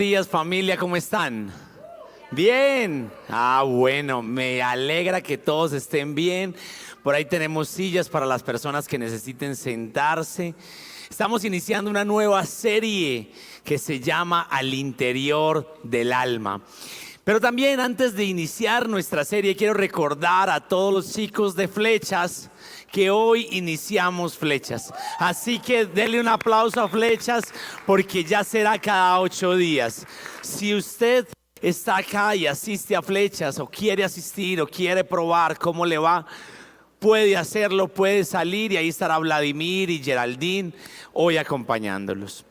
Días, familia, ¿cómo están? Bien. Bueno, me alegra que todos estén bien. Por ahí tenemos sillas para las personas que necesiten sentarse. Estamos iniciando una nueva serie que se llama Al interior del alma. Pero también antes de iniciar nuestra serie quiero recordar a todos los chicos de Flechas que hoy iniciamos Flechas. Así que denle un aplauso a Flechas porque ya será cada 8 días. Si usted está acá y asiste a Flechas o quiere asistir o quiere probar cómo le va, puede hacerlo, puede salir y ahí estará Vladimir y Geraldine hoy acompañándolos.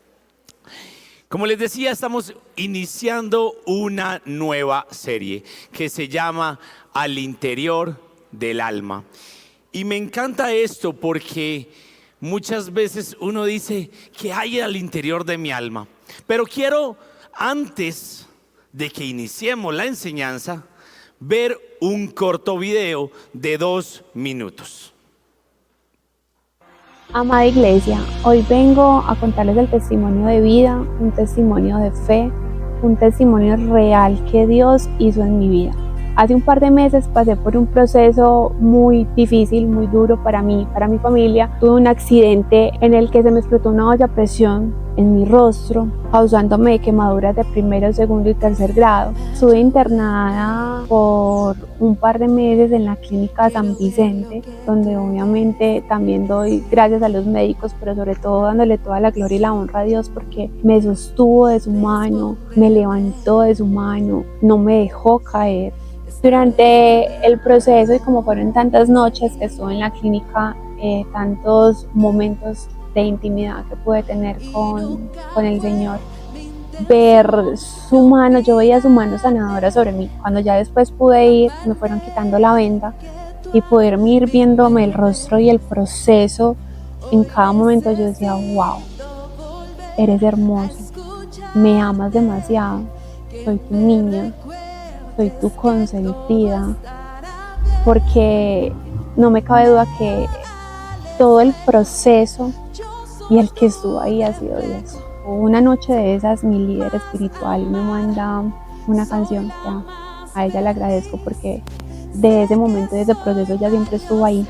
Como les decía, estamos iniciando una nueva serie que se llama Al interior del alma. Y me encanta esto porque muchas veces uno dice, ¿qué hay al interior de mi alma? Pero quiero, antes de que iniciemos la enseñanza, ver un corto video de 2 minutos. Amada Iglesia, hoy vengo a contarles el testimonio de vida, un testimonio de fe, un testimonio real que Dios hizo en mi vida. Hace un par de meses pasé por un proceso muy difícil, muy duro para mí, para mi familia. Tuve un accidente en el que se me explotó una olla a presión en mi rostro, causándome quemaduras de primero, segundo y tercer grado. Estuve internada por un par de meses en la clínica San Vicente, donde obviamente también doy gracias a los médicos, pero sobre todo dándole toda la gloria y la honra a Dios porque me sostuvo de su mano, me levantó de su mano, no me dejó caer. Durante el proceso y como fueron tantas noches que estuve en la clínica, tantos momentos de intimidad que pude tener con el Señor, ver su mano, yo veía su mano sanadora sobre mí. Cuando ya después pude ir, me fueron quitando la venda y poder ir viéndome el rostro y el proceso en cada momento, yo decía, wow, eres hermoso, me amas demasiado, soy tu niña, soy tu consentida, porque no me cabe duda que todo el proceso y el que estuvo ahí ha sido Dios. Una noche de esas, mi líder espiritual me manda una canción, ya a ella le agradezco porque de ese momento, de ese proceso, ella siempre estuvo ahí.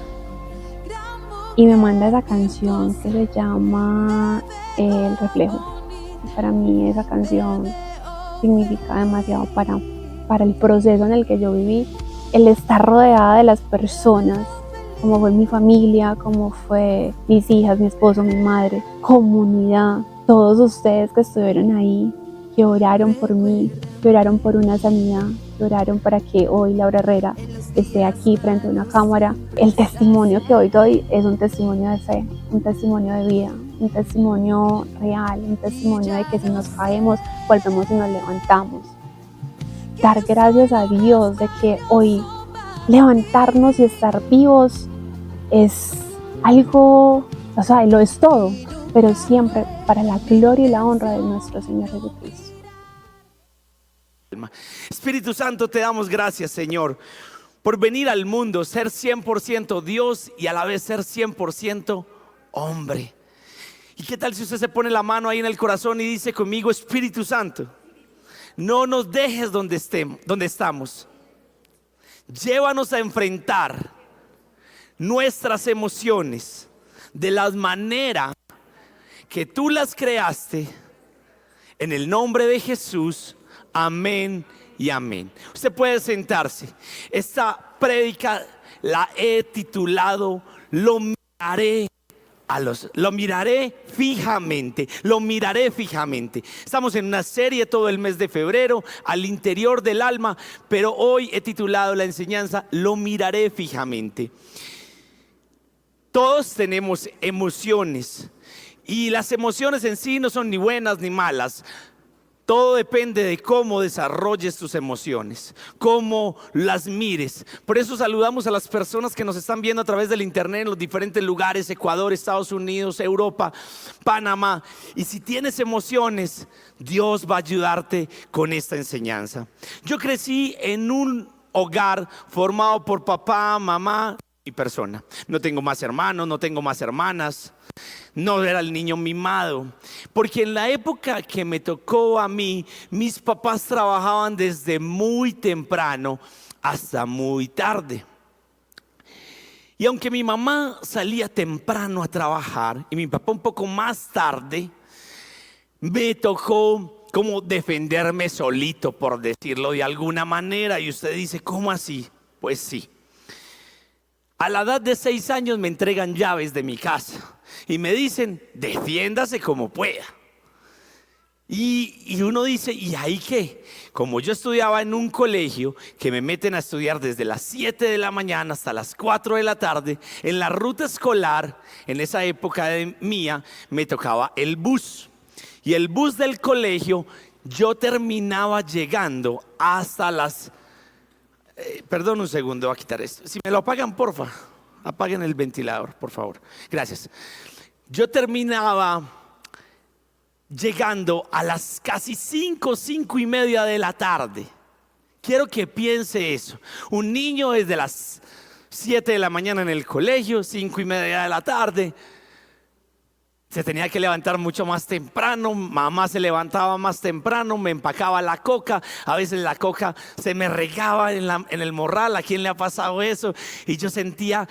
Y me manda esa canción que se llama El Reflejo. Y para mí esa canción significa demasiado para el proceso en el que yo viví, el estar rodeada de las personas, como fue mi familia, como fue mis hijas, mi esposo, mi madre, comunidad, todos ustedes que estuvieron ahí, que oraron por mí, que oraron por una sanidad, que oraron para que hoy Laura Herrera esté aquí frente a una cámara. El testimonio que hoy doy es un testimonio de fe, un testimonio de vida, un testimonio real, un testimonio de que si nos caemos, volvemos y nos levantamos. Dar gracias a Dios de que hoy levantarnos y estar vivos es algo, o sea, lo es todo, pero siempre para la gloria y la honra de nuestro Señor Jesucristo. Espíritu Santo, te damos gracias, Señor, por venir al mundo, ser 100% Dios y a la vez ser 100% hombre. ¿Y qué tal si usted se pone la mano ahí en el corazón y dice conmigo, Espíritu Santo, no nos dejes donde estamos? Llévanos a enfrentar nuestras emociones de la manera que tú las creaste, en el nombre de Jesús. Amén y amén. Usted puede sentarse. Esta prédica la he titulado Lo miraré fijamente, lo miraré fijamente. Estamos en una serie todo el mes de febrero, Al interior del alma, pero hoy he titulado la enseñanza Lo miraré fijamente. Todos tenemos emociones y las emociones en sí no son ni buenas ni malas. Todo depende de cómo desarrolles tus emociones, cómo las mires. Por eso saludamos a las personas que nos están viendo a través del internet en los diferentes lugares: Ecuador, Estados Unidos, Europa, Panamá. Y si tienes emociones, Dios va a ayudarte con esta enseñanza. Yo crecí en un hogar formado por papá, mamá y mi persona. No tengo más hermanos, no tengo más hermanas. No era el niño mimado. Porque en la época que me tocó a mí, mis papás trabajaban desde muy temprano hasta muy tarde. Y aunque mi mamá salía temprano a trabajar y mi papá un poco más tarde, me tocó como defenderme solito, por decirlo de alguna manera. Y usted dice, ¿cómo así? Pues sí. A la edad de 6 años me entregan llaves de mi casa y me dicen, defiéndase como pueda. Y uno dice, ¿y ahí qué? Como yo estudiaba en un colegio que me meten a estudiar desde las 7 de la mañana hasta las 4 de la tarde, en la ruta escolar, en esa época mía, me tocaba el bus. Y el bus del colegio, yo terminaba llegando hasta las... perdón un segundo, voy a quitar esto. Si me lo apagan, porfa, apaguen el ventilador, por favor. Gracias. Yo terminaba llegando a las casi 5:30 de la tarde. Quiero que piense eso. Un niño desde las 7 de la mañana en el colegio, 5:30 de la tarde. Se tenía que levantar mucho más temprano, mamá se levantaba más temprano, me empacaba la coca, a veces la coca se me regaba en el morral. ¿A quién le ha pasado eso? Y yo sentía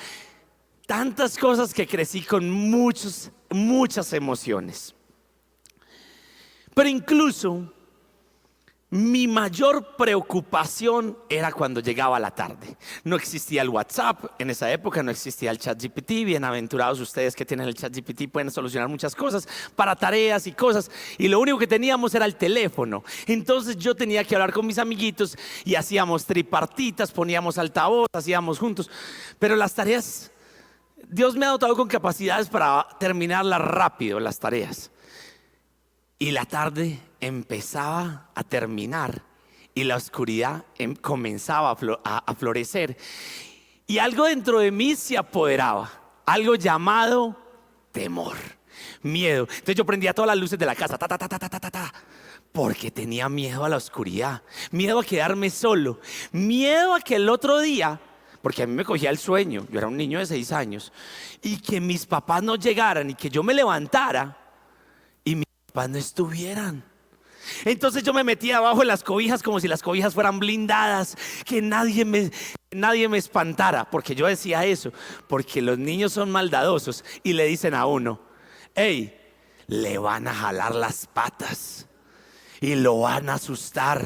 tantas cosas que crecí con muchas emociones. Pero incluso mi mayor preocupación era cuando llegaba la tarde. No existía el WhatsApp en esa época, no existía el ChatGPT. Bienaventurados ustedes que tienen el ChatGPT, pueden solucionar muchas cosas para tareas y cosas. Y lo único que teníamos era el teléfono. Entonces yo tenía que hablar con mis amiguitos y hacíamos tripartitas, poníamos altavoz, hacíamos juntos. Pero las tareas, Dios me ha dotado con capacidades para terminarlas rápido, las tareas. Y la tarde empezaba a terminar y la oscuridad comenzaba a florecer. Y algo dentro de mí se apoderaba, algo llamado temor, miedo. Entonces yo prendía todas las luces de la casa, porque tenía miedo a la oscuridad, miedo a quedarme solo, miedo a que el otro día, porque a mí me cogía el sueño, yo era un niño de 6 años, y que mis papás no llegaran y que yo me levantara y mis papás no estuvieran. Entonces yo me metía abajo de las cobijas como si las cobijas fueran blindadas, que nadie me espantara, porque yo decía eso, porque los niños son maldadosos y le dicen a uno, hey, le van a jalar las patas y lo van a asustar.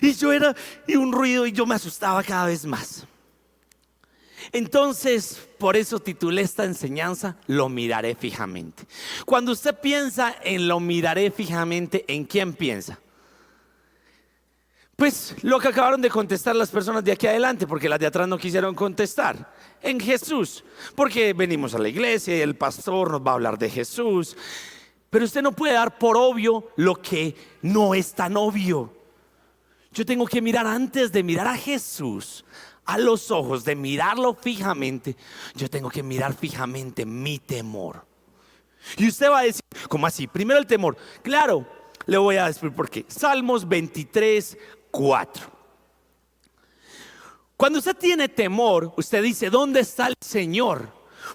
Y un ruido y yo me asustaba cada vez más. Entonces, por eso titulé esta enseñanza, lo miraré fijamente. Cuando usted piensa en lo miraré fijamente, ¿en quién piensa? Pues lo que acabaron de contestar las personas de aquí adelante, porque las de atrás no quisieron contestar. En Jesús, porque venimos a la iglesia y el pastor nos va a hablar de Jesús. Pero usted no puede dar por obvio lo que no es tan obvio. Yo tengo que mirar, antes de mirar a Jesús a los ojos, de mirarlo fijamente, yo tengo que mirar fijamente mi temor. Y usted va a decir, ¿cómo así? Primero el temor. Claro, le voy a decir por qué. Salmos 23:4. Cuando usted tiene temor, usted dice, ¿dónde está el Señor?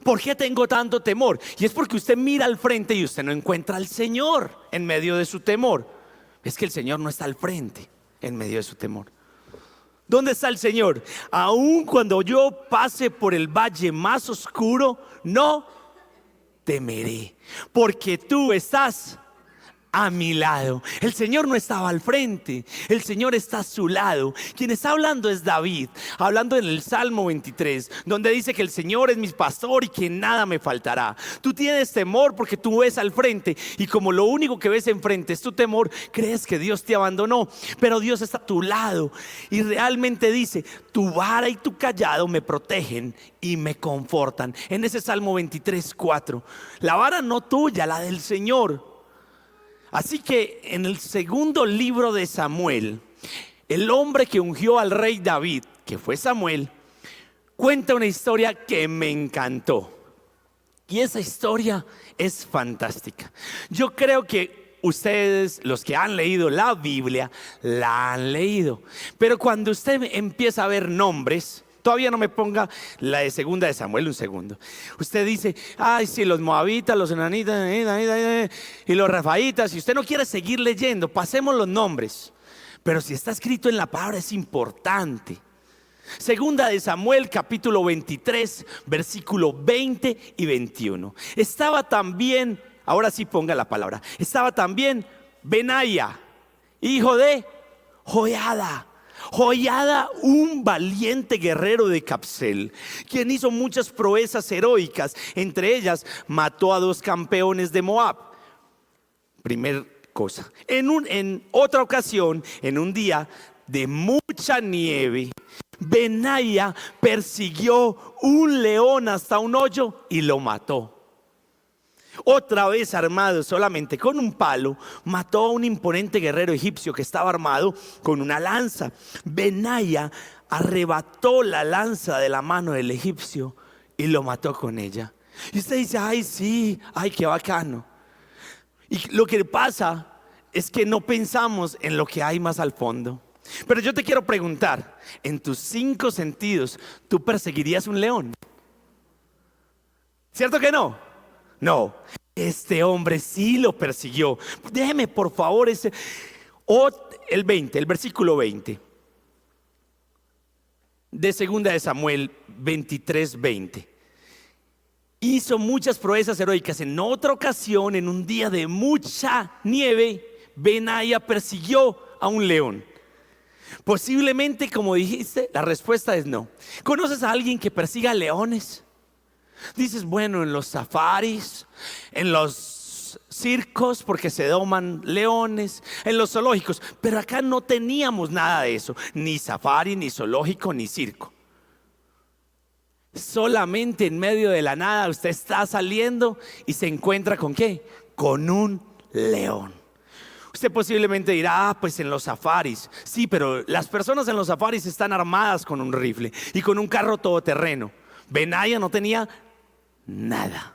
¿Por qué tengo tanto temor? Y es porque usted mira al frente y usted no encuentra al Señor en medio de su temor. Es que el Señor no está al frente en medio de su temor. ¿Dónde está el Señor? Aun cuando yo pase por el valle más oscuro, no temeré, porque tú estás a mi lado. El Señor no estaba al frente, el Señor está a su lado. Quien está hablando es David, hablando en el Salmo 23, donde dice que el Señor es mi pastor y que nada me faltará. Tú tienes temor porque tú ves al frente, y como lo único que ves enfrente es tu temor, crees que Dios te abandonó, pero Dios está a tu lado y realmente dice, tu vara y tu callado me protegen y me confortan. En ese Salmo 23:4, la vara no tuya, la del Señor. Así que en el segundo libro de Samuel, el hombre que ungió al rey David, que fue Samuel, cuenta una historia que me encantó. Y esa historia es fantástica. Yo creo que ustedes, los que han leído la Biblia, la han leído. Pero cuando usted empieza a ver nombres, Todavía no me ponga la de segunda de Samuel un segundo. Usted dice, ay, sí, los moabitas, los enanitas y los refaitas. Si usted no quiere seguir leyendo, pasemos los nombres. Pero si está escrito en la palabra es importante. Segunda de Samuel, capítulo 23, versículo 20 y 21. Estaba también, ahora sí ponga la palabra, estaba también Benaía, hijo de Joiada. Joiada, un valiente guerrero de Capsel, quien hizo muchas proezas heroicas. Entre ellas, mató a 2 campeones de Moab. Primer cosa. En otra ocasión, en un día de mucha nieve, Benaía persiguió un león hasta un hoyo y lo mató. Otra vez armado solamente con un palo, mató a un imponente guerrero egipcio que estaba armado con una lanza. Benaía arrebató la lanza de la mano del egipcio y lo mató con ella. Y usted dice, ay sí, ay qué bacano. Y lo que pasa es que no pensamos en lo que hay más al fondo. Pero yo te quiero preguntar, en tus 5 sentidos, ¿tú perseguirías un león? ¿Cierto que no? No, este hombre sí lo persiguió. Déjeme por favor el versículo 20 de segunda de Samuel 23:20. Hizo muchas proezas heroicas. En otra ocasión, en un día de mucha nieve, Benaía persiguió a un león. Posiblemente, como dijiste, la respuesta es no. ¿Conoces a alguien que persiga leones? Dices, bueno, en los safaris, en los circos, porque se doman leones, en los zoológicos. Pero acá no teníamos nada de eso, ni safari, ni zoológico, ni circo. Solamente en medio de la nada usted está saliendo y se encuentra ¿con qué? Con un león. Usted posiblemente dirá, pues en los safaris. Sí, pero las personas en los safaris están armadas con un rifle y con un carro todoterreno. Benaía no tenía nada.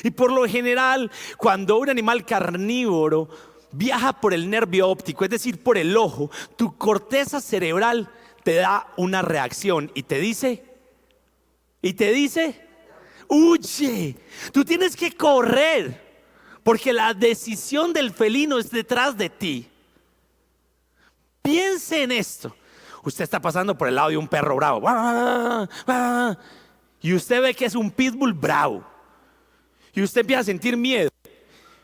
Y por lo general, cuando un animal carnívoro viaja por el nervio óptico, es decir, por el ojo, tu corteza cerebral te da una reacción y te dice, huye, tú tienes que correr, porque la decisión del felino es detrás de ti. Piense en esto. Usted está pasando por el lado de un perro bravo y usted ve que es un pitbull bravo y usted empieza a sentir miedo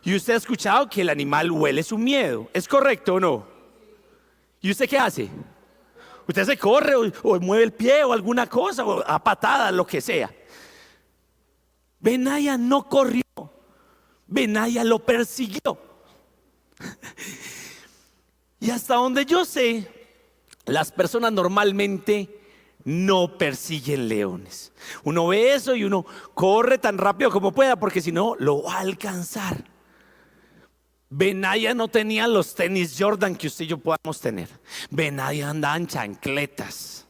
y usted ha escuchado que el animal huele su miedo. ¿Es correcto o no? ¿Y usted qué hace? Usted se corre o mueve el pie o alguna cosa o a patadas, lo que sea. Benaía no corrió, Benaía lo persiguió. Y hasta donde yo sé, las personas normalmente no persiguen leones. Uno ve eso y uno corre tan rápido como pueda, porque si no lo va a alcanzar. Benaía no tenía los tenis Jordan que usted y yo podamos tener. Benaía andaba en chancletas.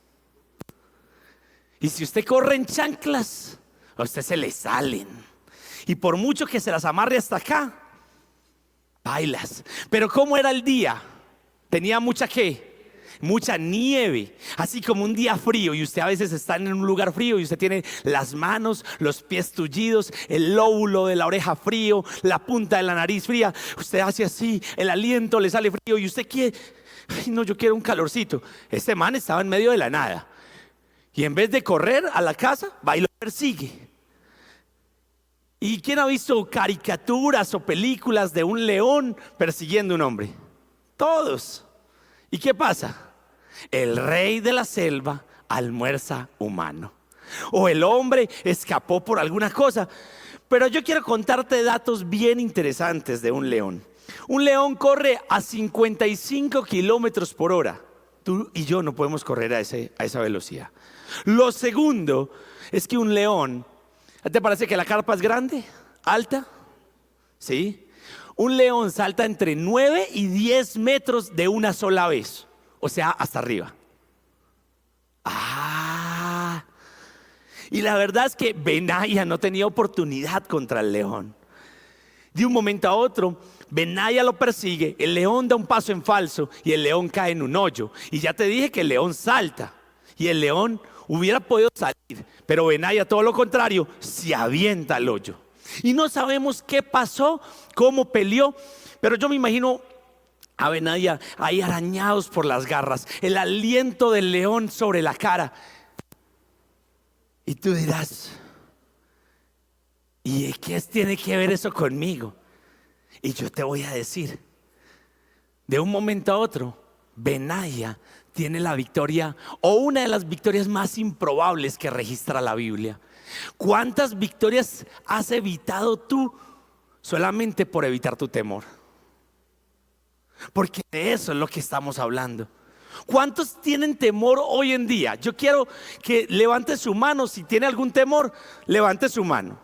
Y si usted corre en chanclas, a usted se le salen. Y por mucho que se las amarre hasta acá, bailas. Pero ¿cómo era el día? Tenía mucha nieve, así como un día frío. Y usted a veces está en un lugar frío y usted tiene las manos, los pies tullidos, el lóbulo de la oreja frío, la punta de la nariz fría. Usted hace así, el aliento le sale frío y usted quiere, ay no, yo quiero un calorcito. Este man estaba en medio de la nada y en vez de correr a la casa, va y lo persigue. ¿Y quién ha visto caricaturas o películas de un león persiguiendo a un hombre? Todos. ¿Y qué pasa? El rey de la selva almuerza humano. O el hombre escapó por alguna cosa. Pero yo quiero contarte datos bien interesantes de un león. Un león corre a 55 kilómetros por hora. Tú y yo no podemos correr a esa velocidad. Lo segundo es que un león, ¿te parece que la carpa es grande? ¿Alta? ¿Sí? Un león salta entre 9 y 10 metros de una sola vez. O sea, hasta arriba. Y la verdad es que Benaía no tenía oportunidad contra el león. De un momento a otro, Benaía lo persigue, el león da un paso en falso y el león cae en un hoyo. Y ya te dije que el león salta. y el león hubiera podido salir, pero Benaya, todo lo contrario, se avienta al hoyo. Y no sabemos qué pasó, cómo peleó, pero yo me imagino a Benaya ahí arañados por las garras, el aliento del león sobre la cara. Y tú dirás, ¿y qué tiene que ver eso conmigo? Y yo te voy a decir, de un momento a otro, Benaya tiene la victoria, o una de las victorias más improbables que registra la Biblia. ¿Cuántas victorias has evitado tú solamente por evitar tu temor? Porque de eso es lo que estamos hablando. ¿Cuántos tienen temor hoy en día? Yo quiero que levante su mano. Si tiene algún temor, levante su mano.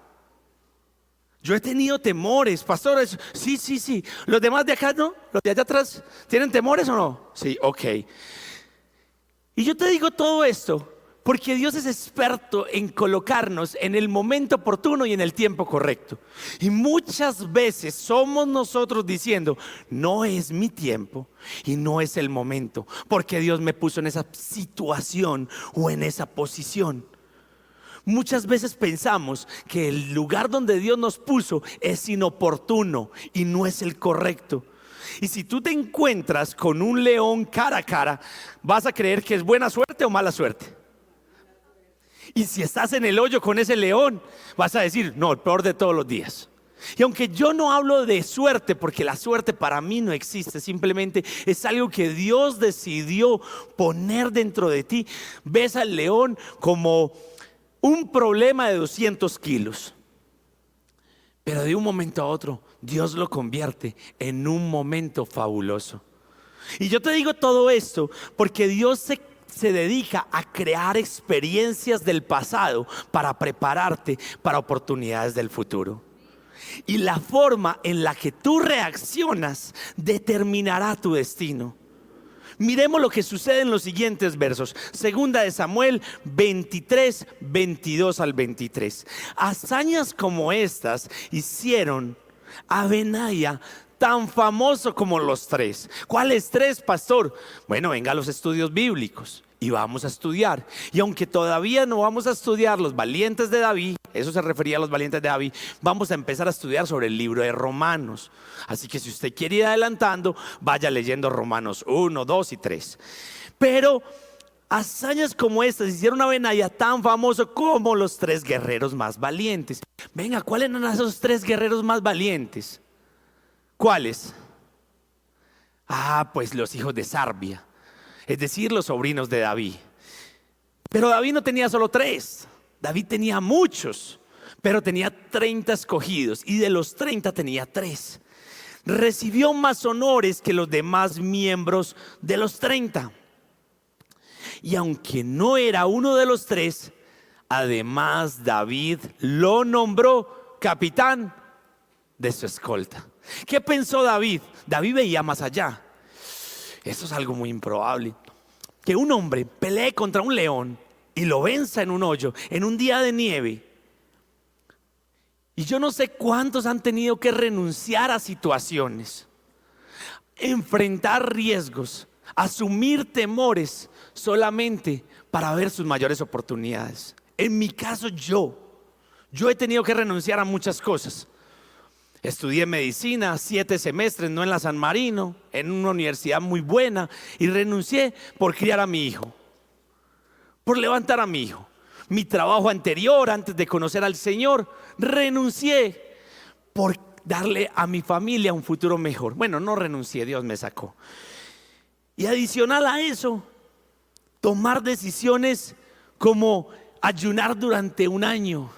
Yo he tenido temores, pastores. Sí. ¿Los demás de acá no? ¿Los de allá atrás tienen temores o no? Sí, ok. Y yo te digo todo esto porque Dios es experto en colocarnos en el momento oportuno y en el tiempo correcto. Y muchas veces somos nosotros diciendo, no es mi tiempo y no es el momento, porque Dios me puso en esa situación o en esa posición. Muchas veces pensamos que el lugar donde Dios nos puso es inoportuno y no es el correcto. Y si tú te encuentras con un león cara a cara, ¿vas a creer que es buena suerte o mala suerte? Y si estás en el hoyo con ese león, vas a decir, no, el peor de todos los días. Y aunque yo no hablo de suerte, porque la suerte para mí no existe, simplemente es algo que Dios decidió poner dentro de ti. Ves al león como un problema de 200 kilos. Pero de un momento a otro, Dios lo convierte en un momento fabuloso. Y yo te digo todo esto porque Dios se dedica a crear experiencias del pasado para prepararte para oportunidades del futuro. Y la forma en la que tú reaccionas determinará tu destino. Miremos lo que sucede en los siguientes versos. Segunda de Samuel 23, 22 al 23. Hazañas como estas hicieron a Benaya tan famoso como los tres. ¿Cuáles tres, pastor? Bueno, venga a los estudios bíblicos y vamos a estudiar. Y aunque todavía no vamos a estudiar los valientes de David, eso se refería a los valientes de David, vamos a empezar a estudiar sobre el libro de Romanos. Así que si usted quiere ir adelantando, vaya leyendo Romanos 1, 2 y 3. Pero hazañas como estas hicieron a Benaya tan famoso como los tres guerreros más valientes. Venga, ¿cuáles eran esos tres guerreros más valientes? ¿Cuáles? Pues los hijos de Sarbia, es decir, los sobrinos de David. Pero David no tenía solo tres, David tenía muchos, pero tenía 30 escogidos y de los 30 tenía 3. Recibió más honores que los demás miembros de los 30. Y aunque no era uno de los 3, además David lo nombró capitán de su escolta. ¿Qué pensó David? David veía más allá. Esto es algo muy improbable, que un hombre pelee contra un león y lo venza en un hoyo, en un día de nieve. Y yo no sé cuántos han tenido que renunciar a situaciones, enfrentar riesgos, asumir temores solamente para ver sus mayores oportunidades. En mi caso yo he tenido que renunciar a muchas cosas. Estudié medicina 7 semestres, no en la San Marino, en una universidad muy buena, y renuncié por criar a mi hijo, por levantar a mi hijo. Mi trabajo anterior, antes de conocer al Señor, renuncié por darle a mi familia un futuro mejor. Bueno, no renuncié, Dios me sacó. Y adicional a eso, tomar decisiones como ayunar durante un año.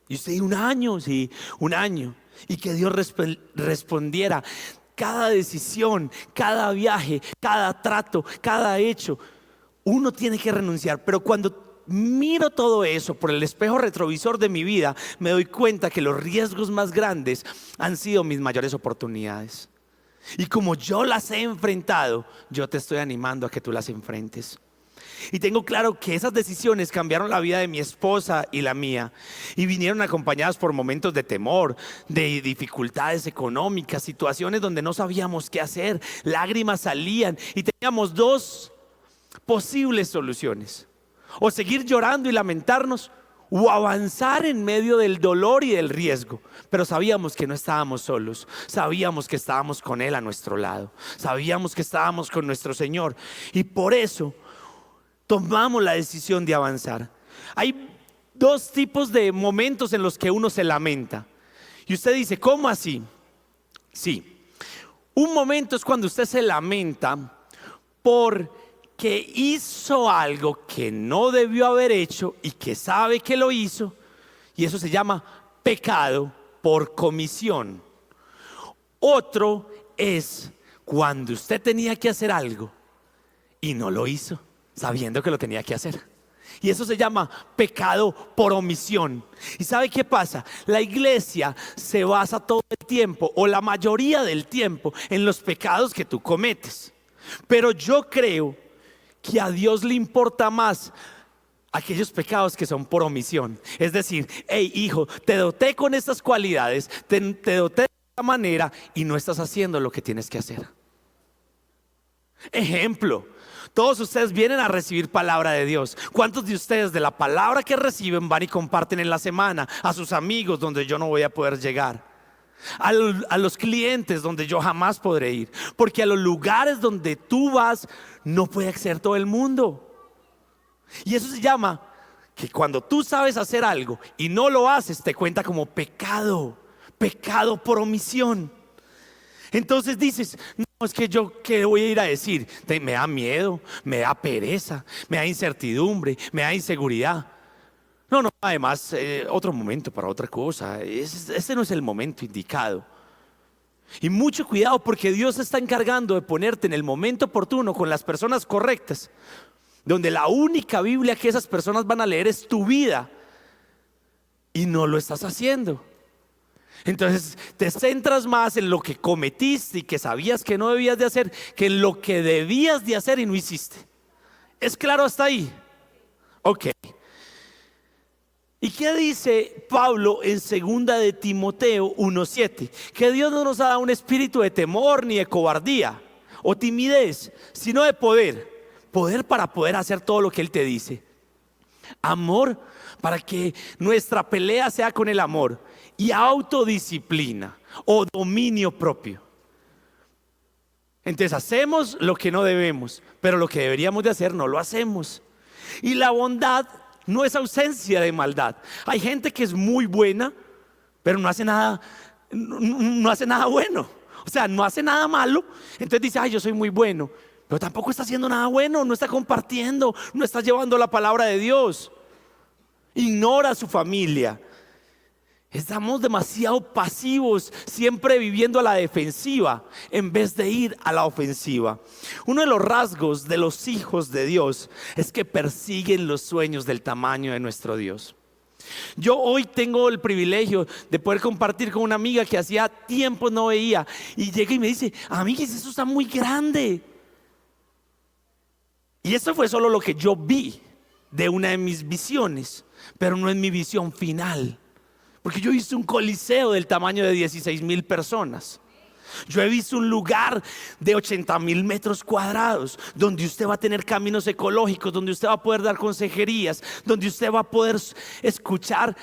Y usted, un año, sí, un año. Y que Dios respondiera cada decisión, cada viaje, cada trato, cada hecho. Uno tiene que renunciar, pero cuando miro todo eso por el espejo retrovisor de mi vida, me doy cuenta que los riesgos más grandes han sido mis mayores oportunidades. Y como yo las he enfrentado, yo te estoy animando a que tú las enfrentes. Y tengo claro que esas decisiones cambiaron la vida de mi esposa y la mía, y vinieron acompañadas por momentos de temor, de dificultades económicas, situaciones donde no sabíamos qué hacer, lágrimas salían y teníamos 2 posibles soluciones: o seguir llorando y lamentarnos, o avanzar en medio del dolor y del riesgo. Pero sabíamos que no estábamos solos, sabíamos que estábamos con Él a nuestro lado, sabíamos que estábamos con nuestro Señor, y por eso tomamos la decisión de avanzar. Hay dos tipos de momentos en los que uno se lamenta. Y usted dice, ¿cómo así? Sí, un momento es cuando usted se lamenta porque hizo algo que no debió haber hecho y que sabe que lo hizo, y eso se llama pecado por comisión. Otro es cuando usted tenía que hacer algo y no lo hizo, sabiendo que lo tenía que hacer. Y eso se llama pecado por omisión. ¿Y sabe qué pasa? La iglesia se basa todo el tiempo, o la mayoría del tiempo, en los pecados que tú cometes. Pero yo creo que a Dios le importa más aquellos pecados que son por omisión. Es decir, hey hijo, te doté con estas cualidades, te doté de esta manera y no estás haciendo lo que tienes que hacer. Ejemplo, todos ustedes vienen a recibir palabra de Dios. ¿Cuántos de ustedes de la palabra que reciben van y comparten en la semana a sus amigos donde yo no voy a poder llegar? A los clientes donde yo jamás podré ir, porque a los lugares donde tú vas no puede acceder todo el mundo. Y eso se llama que cuando tú sabes hacer algo y no lo haces, te cuenta como pecado, pecado por omisión. Entonces dices, no, es que yo ¿qué voy a ir a decir? Me da miedo, me da pereza, me da incertidumbre, me da inseguridad. No, además otro momento para otra cosa. Ese no es el momento indicado. Y mucho cuidado, porque Dios se está encargando de ponerte en el momento oportuno con las personas correctas, donde la única Biblia que esas personas van a leer es tu vida, y no lo estás haciendo. Entonces te centras más en lo que cometiste y que sabías que no debías de hacer, que en lo que debías de hacer y no hiciste. ¿Es claro hasta ahí? Ok. ¿Y qué dice Pablo en 2 de Timoteo 1:7? Que Dios no nos ha dado un espíritu de temor ni de cobardía o timidez, sino de poder para poder hacer todo lo que Él te dice. Amor para que nuestra pelea sea con el amor, y autodisciplina o dominio propio. Entonces hacemos lo que no debemos, pero lo que deberíamos de hacer no lo hacemos. Y la bondad no es ausencia de maldad. Hay gente que es muy buena, pero no hace nada bueno. O sea, no hace nada malo. Entonces dice, ay, yo soy muy bueno, pero tampoco está haciendo nada bueno, no está compartiendo, no está llevando la palabra de Dios. Ignora a su familia. Estamos demasiado pasivos, siempre viviendo a la defensiva en vez de ir a la ofensiva. Uno de los rasgos de los hijos de Dios es que persiguen los sueños del tamaño de nuestro Dios. Yo hoy tengo el privilegio de poder compartir con una amiga que hacía tiempo no veía, y llega y me dice, amiguis, eso está muy grande. Y eso fue solo lo que yo vi de una de mis visiones, pero no es mi visión final. Porque yo he visto un coliseo del tamaño de 16,000 personas. Yo he visto un lugar de 80,000 metros cuadrados, donde usted va a tener caminos ecológicos, donde usted va a poder dar consejerías, donde usted va a poder escuchar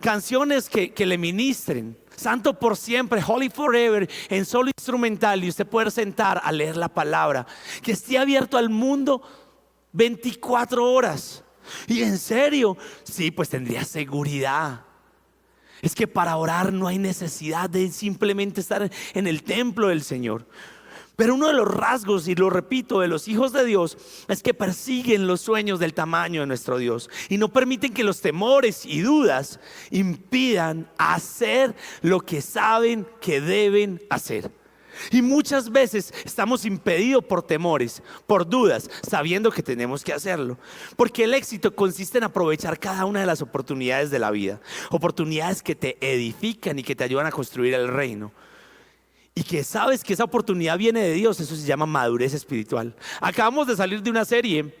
canciones que le ministren. Santo por siempre, Holy Forever, en solo instrumental, y usted poder sentar a leer la palabra. Que esté abierto al mundo 24 horas. Y en serio, sí, pues tendría seguridad. Es que para orar no hay necesidad de simplemente estar en el templo del Señor. Pero uno de los rasgos, y lo repito, de los hijos de Dios es que persiguen los sueños del tamaño de nuestro Dios y no permiten que los temores y dudas impidan hacer lo que saben que deben hacer. Y muchas veces estamos impedidos por temores, por dudas, sabiendo que tenemos que hacerlo. Porque el éxito consiste en aprovechar cada una de las oportunidades de la vida. Oportunidades que te edifican y que te ayudan a construir el reino. Y que sabes que esa oportunidad viene de Dios. Eso se llama madurez espiritual. Acabamos de salir de una serie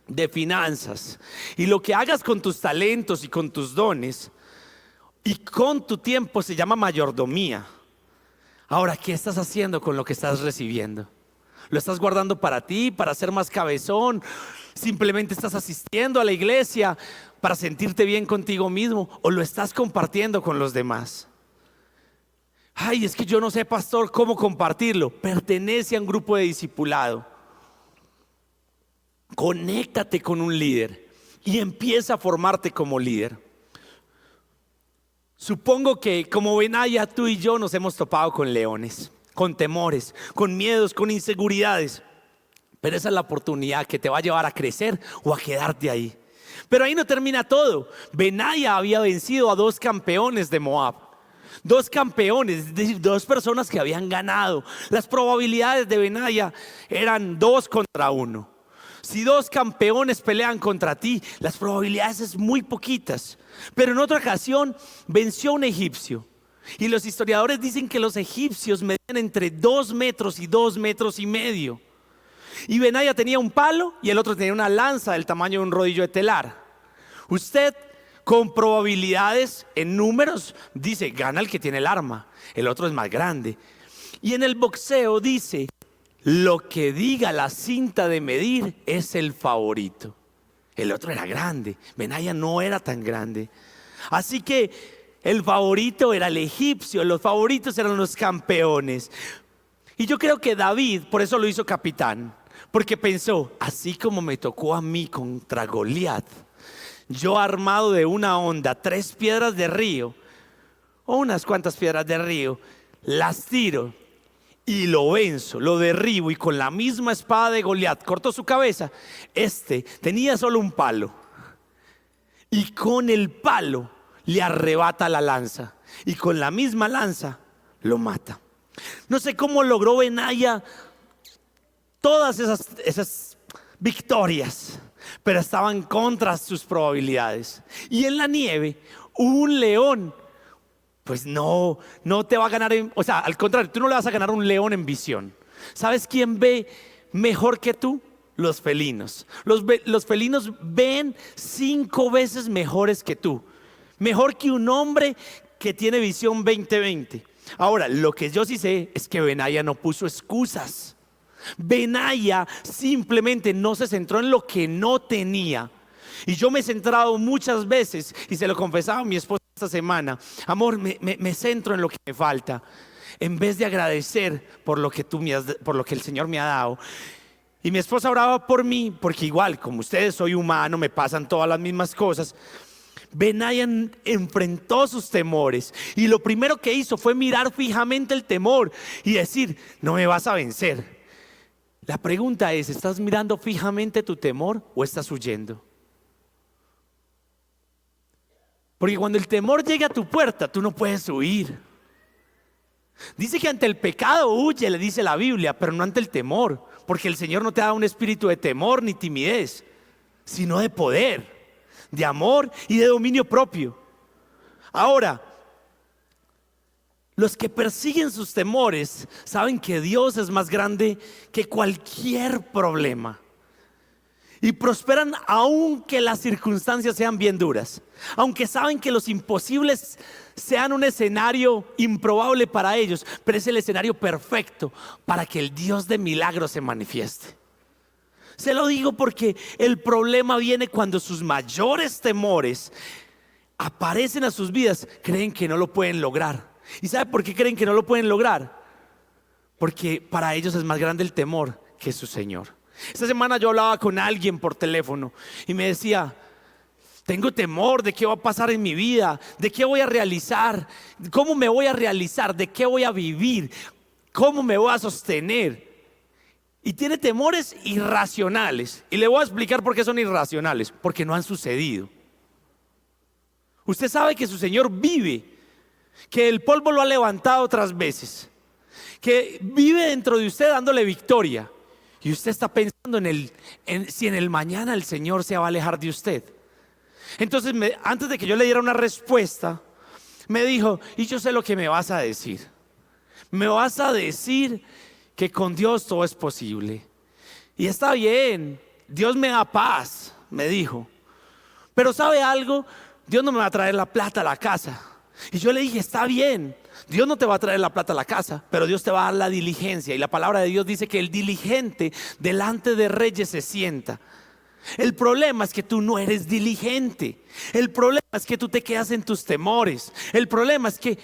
de finanzas. Y lo que hagas con tus talentos y con tus dones y con tu tiempo se llama mayordomía. Ahora, ¿qué estás haciendo con lo que estás recibiendo? ¿Lo estás guardando para ti, para ser más cabezón? ¿Simplemente estás asistiendo a la iglesia para sentirte bien contigo mismo? ¿O lo estás compartiendo con los demás? Ay, es que yo no sé, pastor, cómo compartirlo. Pertenece a un grupo de discipulado. Conéctate con un líder y empieza a formarte como líder. Supongo que como Benaya, tú y yo nos hemos topado con leones, con temores, con miedos, con inseguridades. Pero esa es la oportunidad que te va a llevar a crecer o a quedarte ahí. Pero ahí no termina todo. Benaya había vencido a 2 campeones de Moab. 2 campeones, es decir, 2 personas que habían ganado. Las probabilidades de Benaya eran 2 contra 1. Si 2 campeones pelean contra ti, las probabilidades es muy poquitas. Pero en otra ocasión venció a un egipcio. Y los historiadores dicen que los egipcios medían entre 2 metros y 2 metros y medio. Y Benaya tenía un palo y el otro tenía una lanza del tamaño de un rodillo de telar. Usted, con probabilidades en números, dice, gana el que tiene el arma. El otro es más grande. Y en el boxeo dice, lo que diga la cinta de medir es el favorito. El otro era grande, Benaya no era tan grande. Así que el favorito era el egipcio, los favoritos eran los campeones. Y yo creo que David por eso lo hizo capitán, porque pensó, así como me tocó a mí contra Goliat, yo armado de una honda, 3 piedras de río, o unas cuantas piedras de río, las tiro y lo venzo, lo derribo, y con la misma espada de Goliat cortó su cabeza. Este tenía solo un palo y con el palo le arrebata la lanza y con la misma lanza lo mata. No sé cómo logró Benaya todas esas victorias, pero estaban contra sus probabilidades. Y en la nieve un león, pues no te va a ganar o sea, al contrario, tú no le vas a ganar a un león en visión. ¿Sabes quién ve mejor que tú? Los felinos. Los felinos ven 5 veces mejores que tú. Mejor que un hombre que tiene visión 20/20. Ahora, lo que yo sí sé es que Benaya no puso excusas. Benaya simplemente no se centró en lo que no tenía. Y yo me he centrado muchas veces, y se lo confesaba a mi esposa esta semana, amor, me centro en lo que me falta, en vez de agradecer por lo que por lo que el Señor me ha dado. Y mi esposa oraba por mí, porque igual, como ustedes, soy humano, me pasan todas las mismas cosas. Benaya enfrentó sus temores y lo primero que hizo fue mirar fijamente el temor y decir, no me vas a vencer. La pregunta es, ¿estás mirando fijamente tu temor o estás huyendo? Porque cuando el temor llega a tu puerta, tú no puedes huir. Dice que ante el pecado huye, le dice la Biblia, pero no ante el temor, porque el Señor no te da un espíritu de temor ni timidez, sino de poder, de amor y de dominio propio. Ahora, los que persiguen sus temores saben que Dios es más grande que cualquier problema y prosperan aunque las circunstancias sean bien duras, aunque saben que los imposibles sean un escenario improbable para ellos, pero es el escenario perfecto para que el Dios de milagros se manifieste. Se lo digo porque el problema viene cuando sus mayores temores aparecen a sus vidas. Creen que no lo pueden lograr. ¿Y sabe por qué creen que no lo pueden lograr? Porque para ellos es más grande el temor que su Señor. Esta semana yo hablaba con alguien por teléfono y me decía, tengo temor de qué va a pasar en mi vida, de qué voy a realizar, cómo me voy a realizar, de qué voy a vivir, cómo me voy a sostener. Y tiene temores irracionales. Y le voy a explicar por qué son irracionales. Porque no han sucedido. Usted sabe que su Señor vive, que el polvo lo ha levantado otras veces, que vive dentro de usted dándole victoria. Y usted está pensando si en el mañana el Señor se va a alejar de usted. Entonces antes de que yo le diera una respuesta, me dijo, y yo sé lo que me vas a decir. Me vas a decir que con Dios todo es posible. Y está bien, Dios me da paz, me dijo. Pero ¿sabe algo? Dios no me va a traer la plata a la casa. Y yo le dije, está bien, Dios no te va a traer la plata a la casa, pero Dios te va a dar la diligencia. Y la palabra de Dios dice que el diligente delante de reyes se sienta. El problema es que tú no eres diligente. El problema es que tú te quedas en tus temores. El problema es que,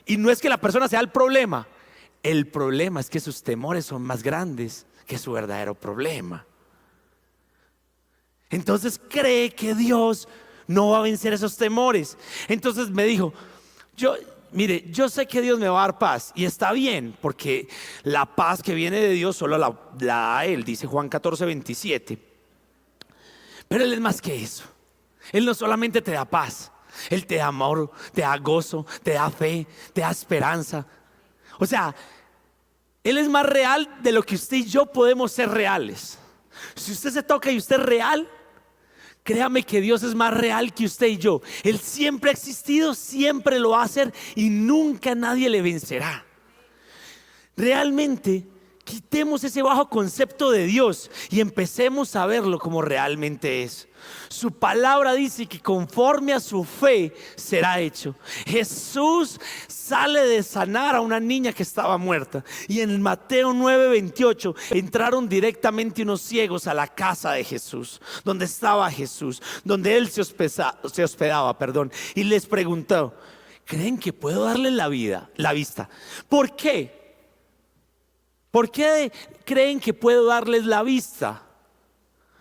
y no es que la persona sea el problema es que sus temores son más grandes que su verdadero problema. Entonces cree que Dios no va a vencer esos temores. Entonces me dijo, mire, yo sé que Dios me va a dar paz, y está bien, porque la paz que viene de Dios solo la da Él, dice Juan 14:27. Pero Él es más que eso. Él no solamente te da paz, Él te da amor, te da gozo, te da fe, te da esperanza. O sea, Él es más real de lo que usted y yo podemos ser reales. Si usted se toca y usted es real, créame que Dios es más real que usted y yo. Él siempre ha existido, siempre lo va a hacer, y nunca nadie le vencerá. Realmente, quitemos ese bajo concepto de Dios y empecemos a verlo como realmente es. Su palabra dice que conforme a su fe será hecho. Jesús sale de sanar a una niña que estaba muerta, y en Mateo 9:28 entraron directamente unos ciegos a la casa de Jesús, donde estaba Jesús, donde Él se hospedaba, y les preguntó: ¿creen que puedo darles la vista? ¿Por qué? ¿Por qué creen que puedo darles la vista?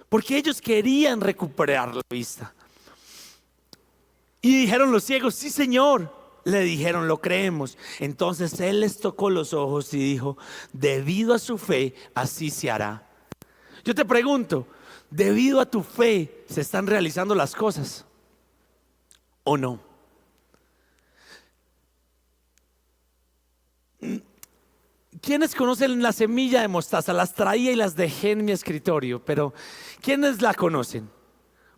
Porque ellos querían recuperar la vista. Y dijeron los ciegos: sí, Señor. Le dijeron: lo creemos. Entonces Él les tocó los ojos y dijo: debido a su fe, así se hará. Yo te pregunto, ¿debido a tu fe se están realizando las cosas o no? ¿Quiénes conocen la semilla de mostaza? Las traía y las dejé en mi escritorio, pero ¿quiénes la conocen?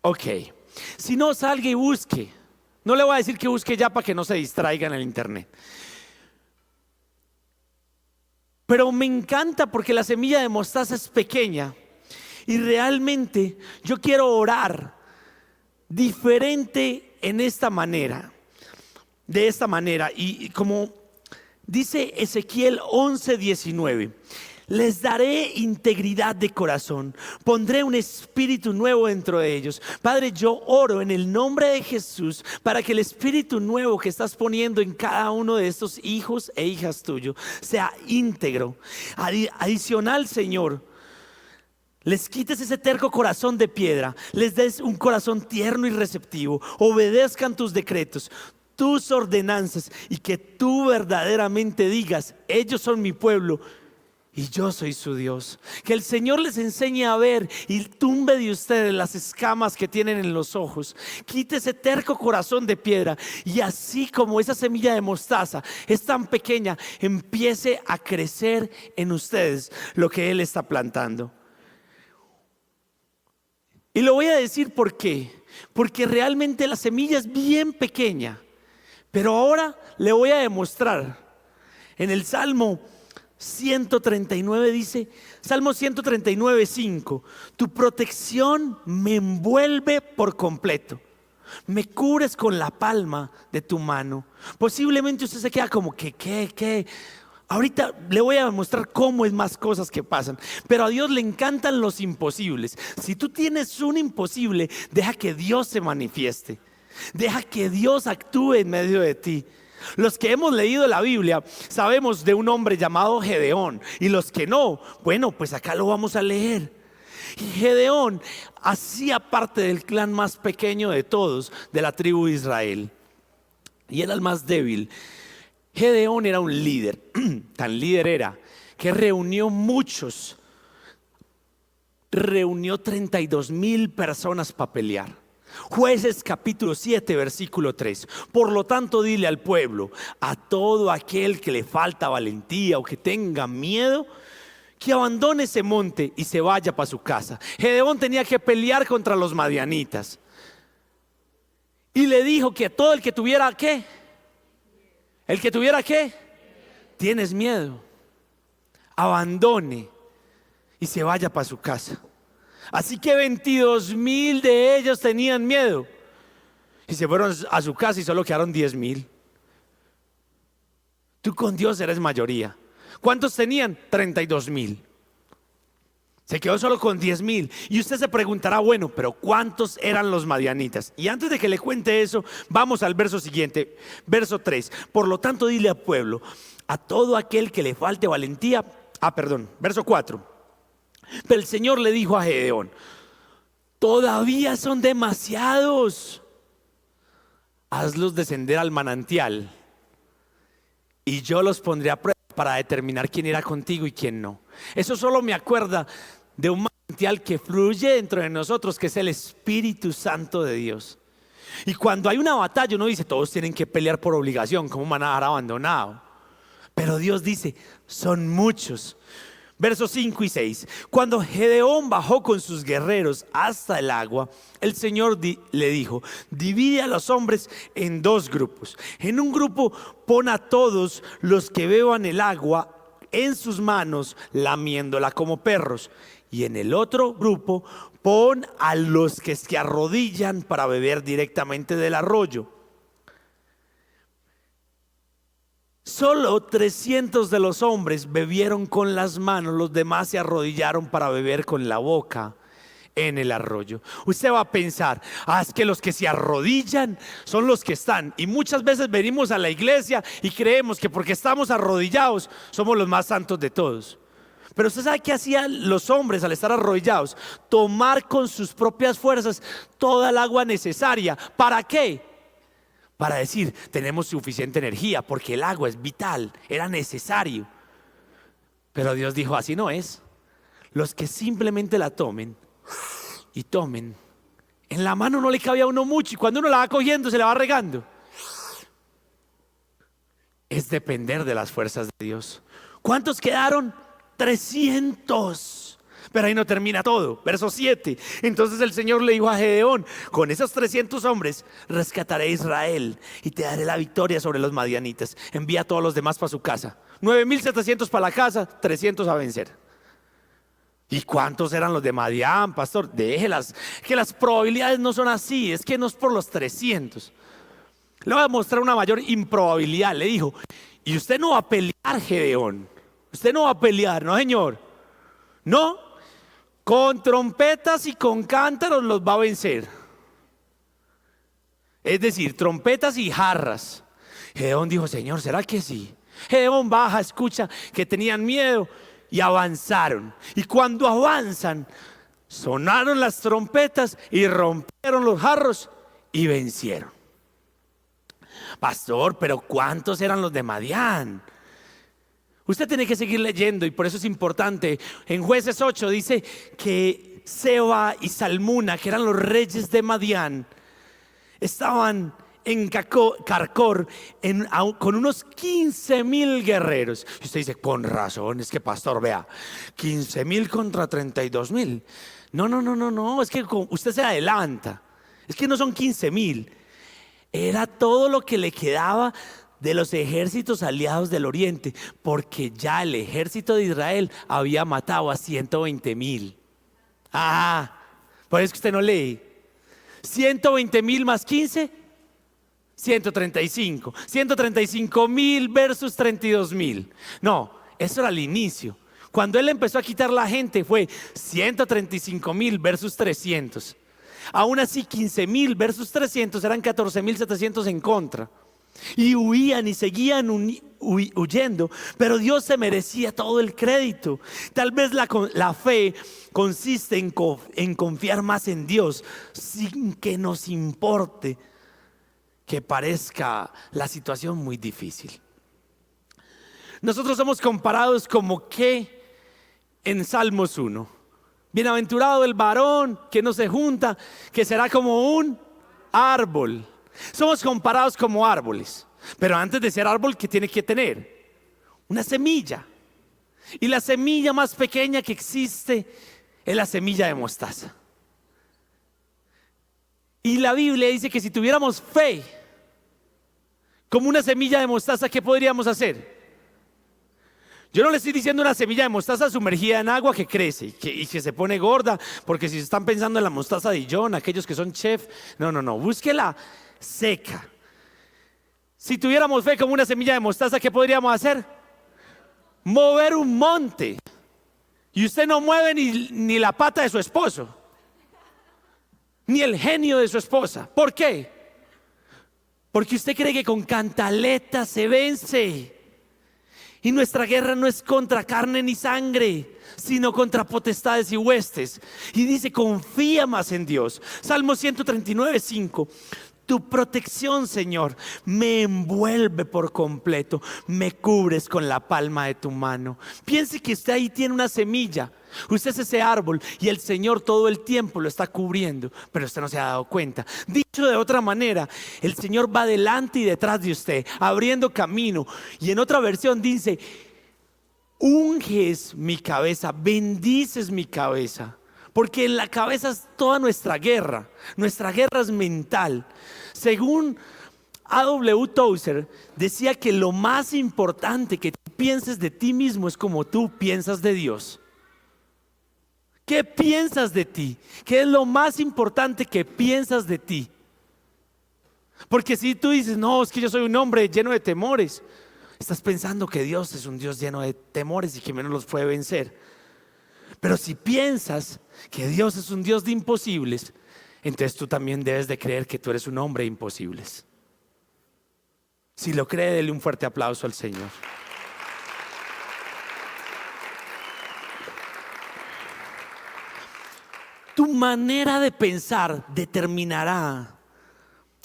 Ok, si no, salga y busque. No le voy a decir que busque ya para que no se distraiga en el internet. Pero me encanta porque la semilla de mostaza es pequeña, y realmente yo quiero orar diferente en esta manera, de esta manera, y como dice Ezequiel 11:19, les daré integridad de corazón, pondré un espíritu nuevo dentro de ellos. Padre, yo oro en el nombre de Jesús para que el espíritu nuevo que estás poniendo en cada uno de estos hijos e hijas tuyos sea íntegro. Adicional, Señor, les quites ese terco corazón de piedra, les des un corazón tierno y receptivo, obedezcan tus decretos, tus ordenanzas, y que tú verdaderamente digas: ellos son mi pueblo y yo soy su Dios. Que el Señor les enseñe a ver y tumbe de ustedes las escamas que tienen en los ojos. Quite ese terco corazón de piedra, y así como esa semilla de mostaza es tan pequeña, empiece a crecer en ustedes lo que Él está plantando. Y lo voy a decir por qué. Porque realmente la semilla es bien pequeña. Pero ahora le voy a demostrar. En el Salmo 139 dice, Salmo 139:5: tu protección me envuelve por completo, me cubres con la palma de tu mano. Posiblemente usted se queda como que ¿qué? Ahorita le voy a demostrar cómo es más cosas que pasan. Pero a Dios le encantan los imposibles. Si tú tienes un imposible, deja que Dios se manifieste. Deja que Dios actúe en medio de ti. Los que hemos leído la Biblia sabemos de un hombre llamado Gedeón, y los que no, bueno, pues acá lo vamos a leer. Y Gedeón hacía parte del clan más pequeño de todos, de la tribu de Israel, y era el más débil. Gedeón era un líder, tan líder era que reunió 32,000 personas para pelear. Jueces capítulo 7 versículo 3: por lo tanto dile al pueblo, a todo aquel que le falta valentía o que tenga miedo, que abandone ese monte y se vaya para su casa. Gedeón tenía que pelear contra los madianitas, y le dijo que todo el que tuviera ¿qué? El que tuviera ¿qué? Tienes miedo, abandone y se vaya para su casa. Así que 22,000 de ellos tenían miedo y se fueron a su casa, y solo quedaron 10,000. Tú con Dios eres mayoría. ¿Cuántos tenían? 32,000. Se quedó solo con 10,000. Y usted se preguntará, bueno, pero ¿cuántos eran los madianitas? Y antes de que le cuente eso, vamos al verso siguiente, verso 3. Por lo tanto, dile al pueblo, a todo aquel que le falte valentía. Verso 4. Pero el Señor le dijo a Gedeón, todavía son demasiados. Hazlos descender al manantial y yo los pondré a prueba para determinar quién irá contigo y quién no. Eso solo me acuerda de un manantial que fluye dentro de nosotros, que es el Espíritu Santo de Dios. Y cuando hay una batalla, uno dice, todos tienen que pelear por obligación, ¿cómo van a dejar abandonado? Pero Dios dice, son muchos. Versos 5 y 6. Cuando Gedeón bajó con sus guerreros hasta el agua, el Señor le dijo, divide a los hombres en dos grupos. En un grupo pon a todos los que beban el agua en sus manos, lamiéndola como perros. Y en el otro grupo pon a los que se arrodillan para beber directamente del arroyo. Solo 300 de los hombres bebieron con las manos, los demás se arrodillaron para beber con la boca en el arroyo. Usted va a pensar, es que los que se arrodillan son los que están. Y muchas veces venimos a la iglesia y creemos que porque estamos arrodillados somos los más santos de todos. Pero usted sabe qué hacían los hombres al estar arrodillados: tomar con sus propias fuerzas toda el agua necesaria. ¿Para qué? Para decir, tenemos suficiente energía, porque el agua es vital, era necesario. Pero Dios dijo, así no es. Los que simplemente la tomen y tomen. En la mano no le cabe a uno mucho, y cuando uno la va cogiendo se la va regando. Es depender de las fuerzas de Dios. ¿Cuántos quedaron? 300. Pero ahí no termina todo. Verso 7. Entonces el Señor le dijo a Gedeón, con esos 300 hombres rescataré a Israel y te daré la victoria sobre los madianitas. Envía a todos los demás para su casa. 9,700 para la casa, 300 a vencer. ¿Y cuántos eran los de Madián, pastor? Déjelas, que las probabilidades no son así. Es que no es por los 300. Le voy a mostrar una mayor improbabilidad. Le dijo, y usted no va a pelear, Gedeón. Usted no va a pelear, no señor. No, con trompetas y con cántaros los va a vencer. Es decir, trompetas y jarras. Gedeón dijo, Señor, ¿será que sí? Gedeón baja, escucha que tenían miedo y avanzaron. Y cuando avanzan, sonaron las trompetas y rompieron los jarros y vencieron. Pastor, pero ¿cuántos eran los de Madián? Usted tiene que seguir leyendo y por eso es importante. En Jueces 8 dice que Seba y Salmuna, que eran los reyes de Madián, estaban en Carcor con unos 15,000 guerreros. Y usted dice, con razón, es que pastor, vea, 15,000 contra 32,000. No, es que usted se adelanta. Es que no son 15,000. Era todo lo que le quedaba de los ejércitos aliados del oriente, porque ya el ejército de Israel había matado a 120,000. Por eso que usted no lee. 120,000 más 15, 135. 135,000 versus 32,000. No, eso era el inicio. Cuando él empezó a quitar la gente fue 135,000 versus 300. Aún así 15,000 versus 300 eran 14,700 en contra. Y huían y seguían huyendo, pero Dios se merecía todo el crédito. Tal vez la fe consiste en confiar más en Dios sin que nos importe que parezca la situación muy difícil. Nosotros somos comparados como que en Salmos 1: bienaventurado el varón que no se junta, que será como un árbol. Somos comparados como árboles, pero antes de ser árbol, ¿qué tiene que tener? Una semilla. Y la semilla más pequeña que existe es la semilla de mostaza. Y la Biblia dice que si tuviéramos fe como una semilla de mostaza, ¿qué podríamos hacer? Yo no le estoy diciendo una semilla de mostaza sumergida en agua que crece y que se pone gorda, porque si están pensando en la mostaza de Dijon, aquellos que son chef, no, búsquela seca. Si tuviéramos fe como una semilla de mostaza, ¿qué podríamos hacer? Mover un monte. Y usted no mueve ni la pata de su esposo, ni el genio de su esposa. ¿Por qué? Porque usted cree que con cantaleta se vence. Y nuestra guerra no es contra carne ni sangre, sino contra potestades y huestes. Y dice, confía más en Dios. Salmo 139, 5. Tu protección, Señor, me envuelve por completo. Me cubres con la palma de tu mano. Piense que usted ahí tiene una semilla. Usted es ese árbol y el Señor todo el tiempo lo está cubriendo, pero usted no se ha dado cuenta. Dicho de otra manera, el Señor va delante y detrás de usted, abriendo camino. Y en otra versión dice, unges mi cabeza, bendices mi cabeza. Porque en la cabeza es toda nuestra guerra es mental. Según A.W. Tozer, decía que lo más importante que tú pienses de ti mismo es como tú piensas de Dios. ¿Qué piensas de ti? ¿Qué es lo más importante que piensas de ti? Porque si tú dices, no, es que yo soy un hombre lleno de temores, estás pensando que Dios es un Dios lleno de temores y que menos los puede vencer. Pero si piensas que Dios es un Dios de imposibles, entonces tú también debes de creer que tú eres un hombre de imposibles. Si lo cree, dele un fuerte aplauso al Señor. Tu manera de pensar determinará,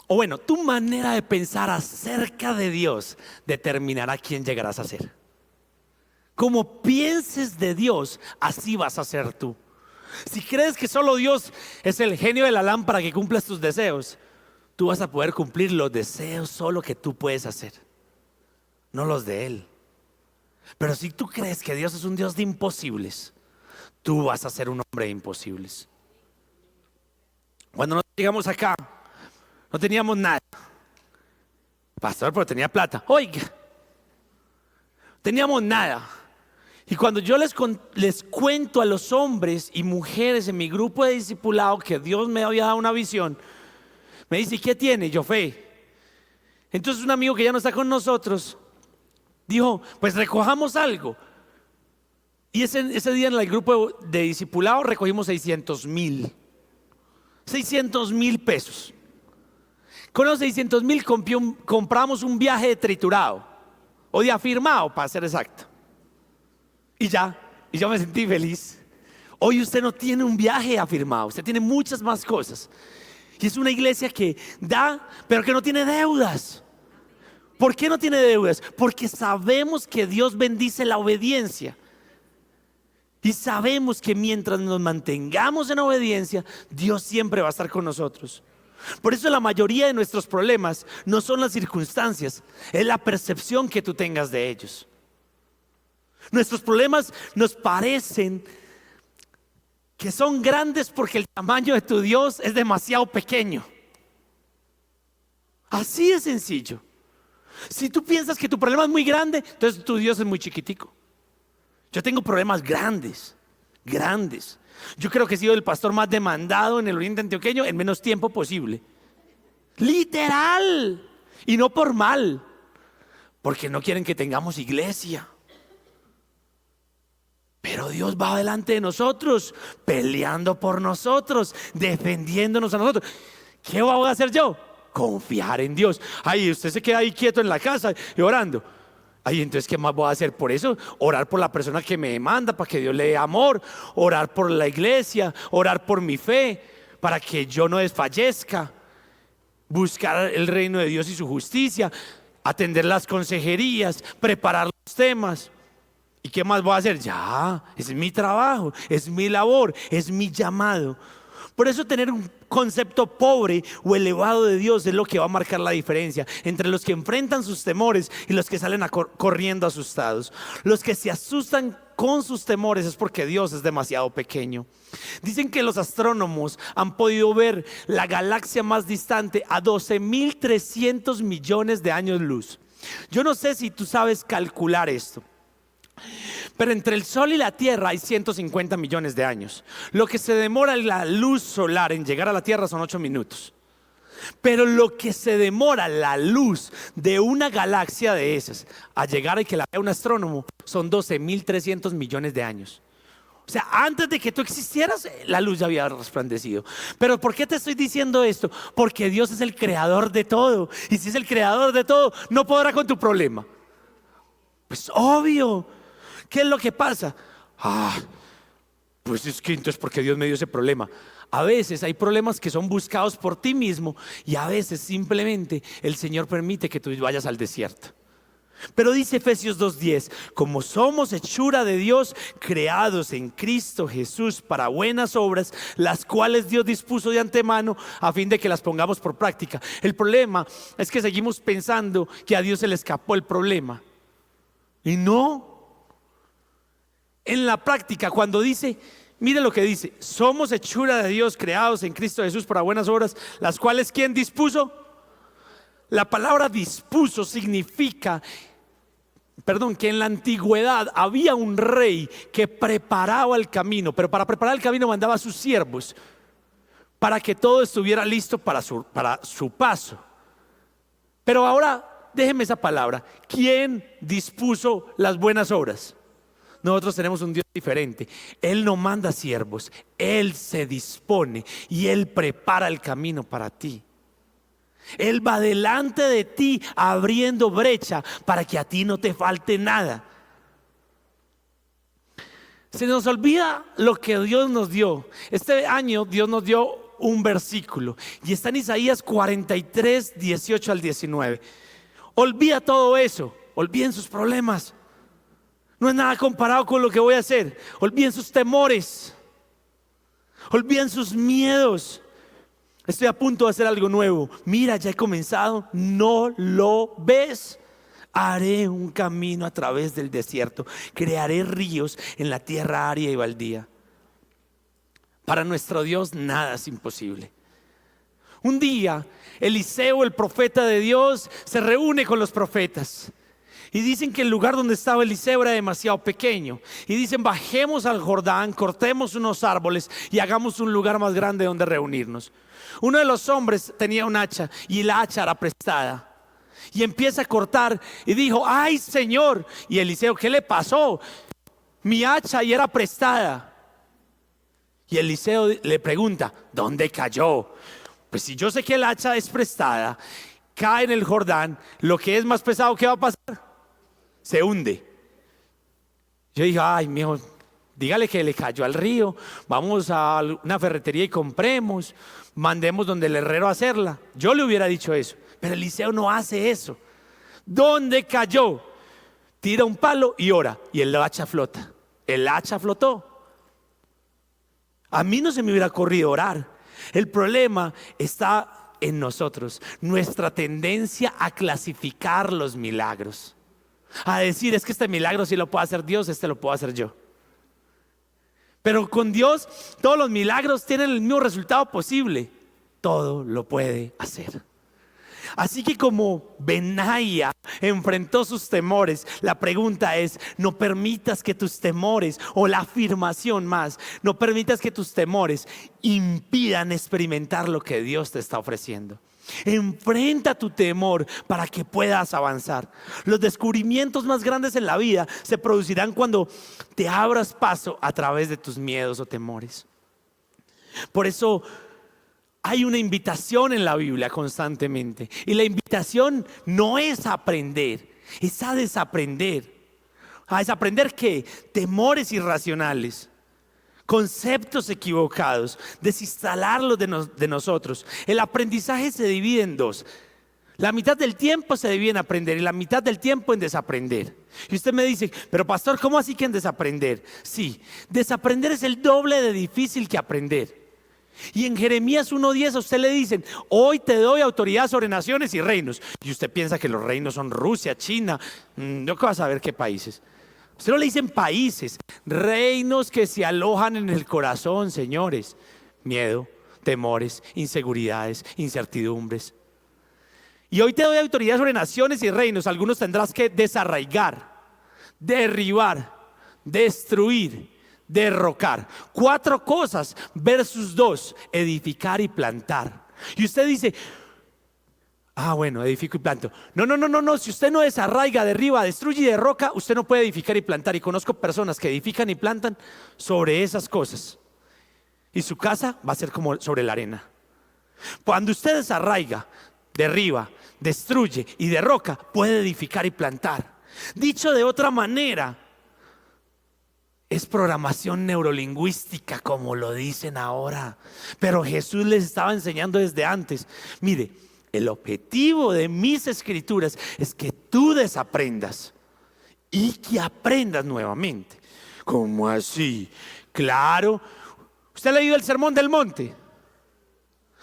o bueno, tu manera de pensar acerca de Dios determinará quién llegarás a ser. Como pienses de Dios, así vas a ser tú. Si crees que solo Dios es el genio de la lámpara que cumple tus deseos, tú vas a poder cumplir los deseos solo que tú puedes hacer, no los de Él. Pero si tú crees que Dios es un Dios de imposibles, tú vas a ser un hombre de imposibles. Cuando nos llegamos acá, no teníamos nada. Pastor, pero tenía plata. Oiga, teníamos nada. Y cuando yo les cuento a los hombres y mujeres en mi grupo de discipulado que Dios me había dado una visión, me dice, ¿qué tiene? Yo, fe. Entonces un amigo que ya no está con nosotros dijo, pues recojamos algo. Y ese día en el grupo de discipulado recogimos 600,000 pesos. Con los 600,000 compramos un viaje de triturado, o de afirmado para ser exacto. Y yo me sentí feliz. Hoy usted no tiene un viaje afirmado, usted tiene muchas más cosas. Y es una iglesia que da, pero que no tiene deudas. ¿Por qué no tiene deudas? Porque sabemos que Dios bendice la obediencia. Y sabemos que mientras nos mantengamos en obediencia, Dios siempre va a estar con nosotros. Por eso la mayoría de nuestros problemas no son las circunstancias, es la percepción que tú tengas de ellos. Nuestros problemas nos parecen que son grandes porque el tamaño de tu Dios es demasiado pequeño. Así de sencillo. Si tú piensas que tu problema es muy grande, entonces tu Dios es muy chiquitico. Yo tengo problemas grandes. Yo creo que he sido el pastor más demandado en el oriente antioqueño en menos tiempo posible. Literal. Y no por mal, porque no quieren que tengamos iglesia. Pero Dios va delante de nosotros, peleando por nosotros, defendiéndonos a nosotros. ¿Qué voy a hacer yo? Confiar en Dios. Ay, usted se queda ahí quieto en la casa y orando. Ay, entonces, ¿qué más voy a hacer por eso? Orar por la persona que me demanda para que Dios le dé amor. Orar por la iglesia, orar por mi fe, para que yo no desfallezca. Buscar el reino de Dios y su justicia. Atender las consejerías, preparar los temas. ¿Y qué más voy a hacer? Ya, es mi trabajo, es mi labor, es mi llamado. Por eso tener un concepto pobre o elevado de Dios es lo que va a marcar la diferencia entre los que enfrentan sus temores y los que salen corriendo asustados. Los que se asustan con sus temores es porque Dios es demasiado pequeño. Dicen que los astrónomos han podido ver la galaxia más distante a 12,300 millones de años luz. Yo no sé si tú sabes calcular esto, pero entre el Sol y la Tierra hay 150 millones de años. Lo que se demora la luz solar en llegar a la Tierra son 8 minutos. Pero lo que se demora la luz de una galaxia de esas a llegar a que la vea un astrónomo son 12.300 millones de años. O sea, antes de que tú existieras, la luz ya había resplandecido. Pero ¿por qué te estoy diciendo esto? Porque Dios es el creador de todo. Y si es el creador de todo, no podrá con tu problema. Pues obvio. ¿Qué es lo que pasa? Pues es que entonces, ¿por qué Dios me dio ese problema? A veces hay problemas que son buscados por ti mismo y a veces simplemente el Señor permite que tú vayas al desierto. Pero dice Efesios 2:10, como somos hechura de Dios, creados en Cristo Jesús para buenas obras, las cuales Dios dispuso de antemano a fin de que las pongamos por práctica. El problema es que seguimos pensando que a Dios se le escapó el problema. Y no. En la práctica, cuando dice, mire lo que dice, somos hechura de Dios, creados en Cristo Jesús para buenas obras, las cuales ¿quién dispuso? La palabra dispuso significa, que en la antigüedad había un rey que preparaba el camino, pero para preparar el camino mandaba a sus siervos para que todo estuviera listo para su paso. Pero ahora déjeme esa palabra, ¿quién dispuso las buenas obras? Nosotros tenemos un Dios diferente. Él no manda siervos, Él se dispone y Él prepara el camino para ti. Él va delante de ti abriendo brecha para que a ti no te falte nada. Se nos olvida lo que Dios nos dio. Este año Dios nos dio un versículo y está en Isaías 43, 18 al 19. Olvida todo eso, olviden sus problemas. No es nada comparado con lo que voy a hacer. Olviden sus temores, olviden sus miedos. Estoy a punto de hacer algo nuevo. Mira, ya he comenzado. ¿No lo ves? Haré un camino a través del desierto. Crearé ríos en la tierra árida y baldía. Para nuestro Dios nada es imposible. Un día Eliseo, el profeta de Dios, se reúne con los profetas. Y dicen que el lugar donde estaba Eliseo era demasiado pequeño. Y dicen, bajemos al Jordán, cortemos unos árboles y hagamos un lugar más grande donde reunirnos. Uno de los hombres tenía un hacha y la hacha era prestada. Y empieza a cortar y dijo, ay Señor. Y Eliseo, ¿qué le pasó? Mi hacha y era prestada. Y Eliseo le pregunta, ¿dónde cayó? Pues si yo sé que el hacha es prestada, cae en el Jordán, lo que es más pesado, ¿qué va a pasar? Se hunde. Yo dije, ay mijo, dígale que le cayó al río, vamos a una ferretería y compremos, mandemos donde el herrero a hacerla. Yo le hubiera dicho eso, pero Eliseo no hace eso. ¿Dónde cayó? Tira un palo y ora, y el hacha flota. El hacha flotó. A mí no se me hubiera ocurrido orar. El problema está en nosotros, nuestra tendencia a clasificar los milagros, a decir, es que este milagro sí lo puede hacer Dios, este lo puedo hacer yo. Pero con Dios todos los milagros tienen el mismo resultado posible. Todo lo puede hacer. Así que como Benaía enfrentó sus temores, la pregunta es, no permitas que tus temores, o la afirmación más, no permitas que tus temores impidan experimentar lo que Dios te está ofreciendo. Enfrenta tu temor para que puedas avanzar. Los descubrimientos más grandes en la vida se producirán cuando te abras paso a través de tus miedos o temores. Por eso hay una invitación en la Biblia constantemente. Y la invitación no es a aprender, es a desaprender. ¿A desaprender qué? Temores irracionales, conceptos equivocados, desinstalarlos de nosotros. El aprendizaje se divide en dos. La mitad del tiempo se divide en aprender y la mitad del tiempo en desaprender. Y usted me dice, pero pastor, ¿cómo así que en desaprender? Sí, desaprender es el doble de difícil que aprender. Y en Jeremías 1:10 a usted le dicen, hoy te doy autoridad sobre naciones y reinos. Y usted piensa que los reinos son Rusia, China, yo qué vas a saber qué países. Usted no le dicen países, reinos que se alojan en el corazón, señores. Miedo, temores, inseguridades, incertidumbres. Y hoy te doy autoridad sobre naciones y reinos. Algunos tendrás que desarraigar, derribar, destruir, derrocar. 4 cosas versus 2, edificar y plantar. Y usted dice, Ah, bueno, edifico y planto. No, no, no, no, no. Si usted no desarraiga, derriba, destruye y derroca, usted no puede edificar y plantar. Y conozco personas que edifican y plantan sobre esas cosas. Y su casa va a ser como sobre la arena. Cuando usted desarraiga, derriba, destruye y derroca, puede edificar y plantar. Dicho de otra manera, es programación neurolingüística, como lo dicen ahora. Pero Jesús les estaba enseñando desde antes. Mire, el objetivo de mis escrituras es que tú desaprendas y que aprendas nuevamente. ¿Cómo así? Claro. ¿Usted ha leído el Sermón del Monte?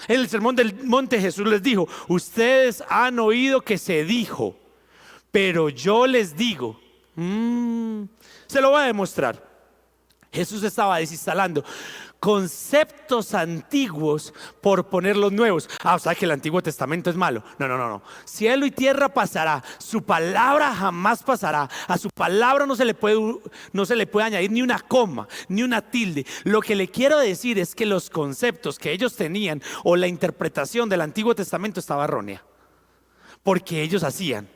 En el Sermón del Monte Jesús les dijo: ustedes han oído que se dijo, pero yo les digo. Se lo voy a demostrar. Jesús estaba desinstalando conceptos antiguos por ponerlos nuevos. O sea que el Antiguo Testamento es malo. No, no, no, no. Cielo y tierra pasará, su palabra jamás pasará. A su palabra no se le puede añadir ni una coma, ni una tilde. Lo que le quiero decir es que los conceptos que ellos tenían o la interpretación del Antiguo Testamento estaba errónea, porque ellos hacían.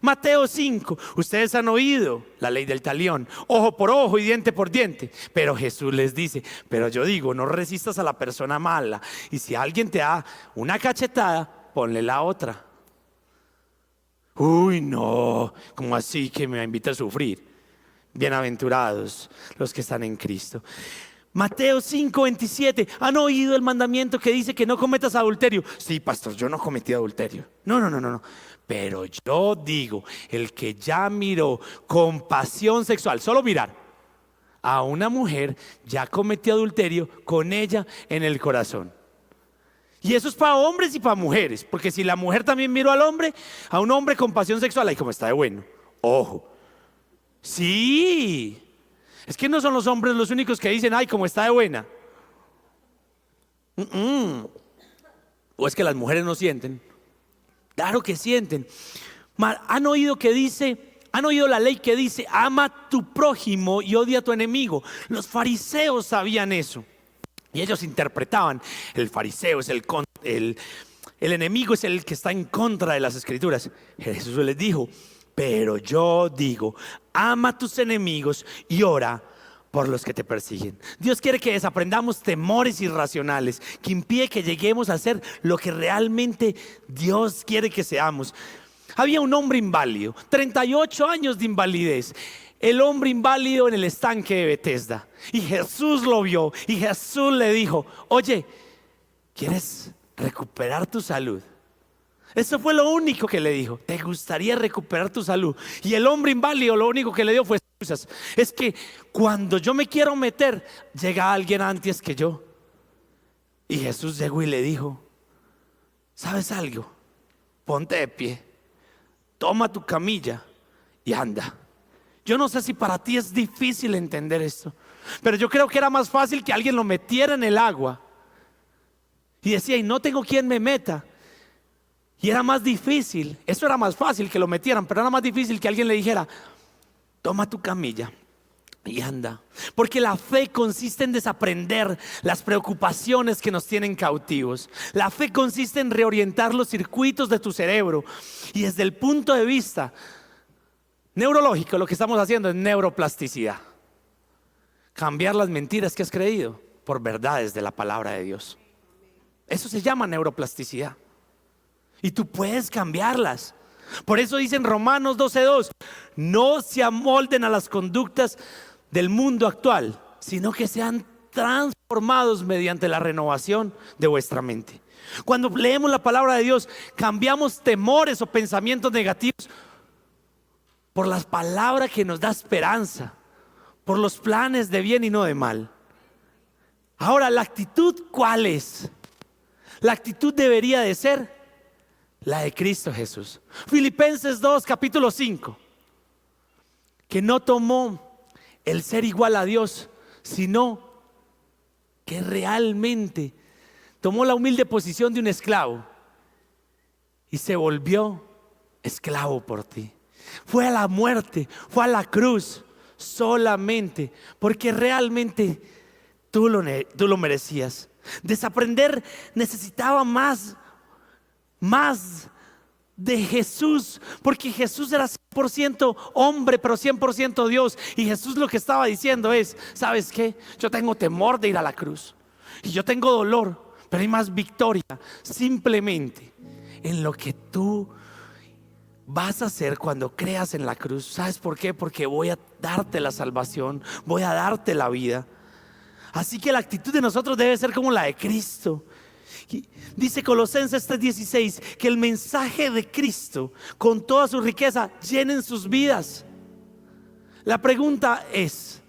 Mateo 5, ustedes han oído la ley del talión, ojo por ojo y diente por diente. Pero Jesús les dice: pero yo digo, no resistas a la persona mala, y si alguien te da una cachetada, ponle la otra. Uy, no, ¿cómo así que me invita a sufrir? Bienaventurados los que están en Cristo. Mateo 5, 27, ¿han oído el mandamiento que dice que no cometas adulterio? Sí, pastor, yo no cometí adulterio. No, no, no, no, no. Pero yo digo, el que ya miró con pasión sexual, solo mirar a una mujer, ya cometió adulterio con ella en el corazón. Y eso es para hombres y para mujeres, porque si la mujer también miró al hombre, a un hombre con pasión sexual, ahí como está de bueno. Ojo. Sí. Es que no son los hombres los únicos que dicen: ay, como está de buena. O es que las mujeres no sienten. Claro que sienten. Han oído la ley que dice: ama a tu prójimo y odia a tu enemigo. Los fariseos sabían eso. Y ellos interpretaban: el fariseo es el enemigo, es el que está en contra de las escrituras. Jesús les dijo: pero yo digo, ama a tus enemigos y ora por los que te persiguen. Dios quiere que desaprendamos temores irracionales que impide que lleguemos a ser lo que realmente Dios quiere que seamos. Había un hombre inválido, 38 años de invalidez. El hombre inválido en el estanque de Betesda. Y Jesús lo vio y Jesús le dijo: oye, ¿quieres recuperar tu salud? Eso fue lo único que le dijo. ¿Te gustaría recuperar tu salud? Y el hombre inválido lo único que le dio fue excusas. Es que cuando yo me quiero meter, llega alguien antes que yo. Y Jesús llegó y le dijo: ¿sabes algo? Ponte de pie, toma tu camilla y anda. Yo no sé si para ti es difícil entender esto, pero yo creo que era más fácil que alguien lo metiera en el agua y decía: y no tengo quien me meta. Y era más difícil, eso era más fácil que lo metieran, pero era más difícil que alguien le dijera: toma tu camilla y anda. Porque la fe consiste en desaprender las preocupaciones que nos tienen cautivos. La fe consiste en reorientar los circuitos de tu cerebro. Y desde el punto de vista neurológico, lo que estamos haciendo es neuroplasticidad. Cambiar las mentiras que has creído por verdades de la palabra de Dios. Eso se llama neuroplasticidad. Y tú puedes cambiarlas. Por eso dice en Romanos 12:2: no se amolden a las conductas del mundo actual, sino que sean transformados mediante la renovación de vuestra mente. Cuando leemos la palabra de Dios, cambiamos temores o pensamientos negativos por las palabras que nos da esperanza, por los planes de bien y no de mal. Ahora, ¿la actitud cuál es? La actitud debería de ser la de Cristo Jesús. Filipenses 2, capítulo 5. Que no tomó el ser igual a Dios, sino que realmente tomó la humilde posición de un esclavo y se volvió esclavo por ti. Fue a la muerte, fue a la cruz solamente porque realmente tú lo merecías. Desaprender necesitaba más de Jesús, porque Jesús era 100% hombre, pero 100% Dios. Y Jesús lo que estaba diciendo es: ¿sabes qué? Yo tengo temor de ir a la cruz y yo tengo dolor, pero hay más victoria simplemente en lo que tú vas a hacer cuando creas en la cruz. ¿Sabes por qué? Porque voy a darte la salvación, voy a darte la vida. Así que la actitud de nosotros debe ser como la de Cristo. Dice Colosenses 3:16 que el mensaje de Cristo con toda su riqueza llenen sus vidas. La pregunta es: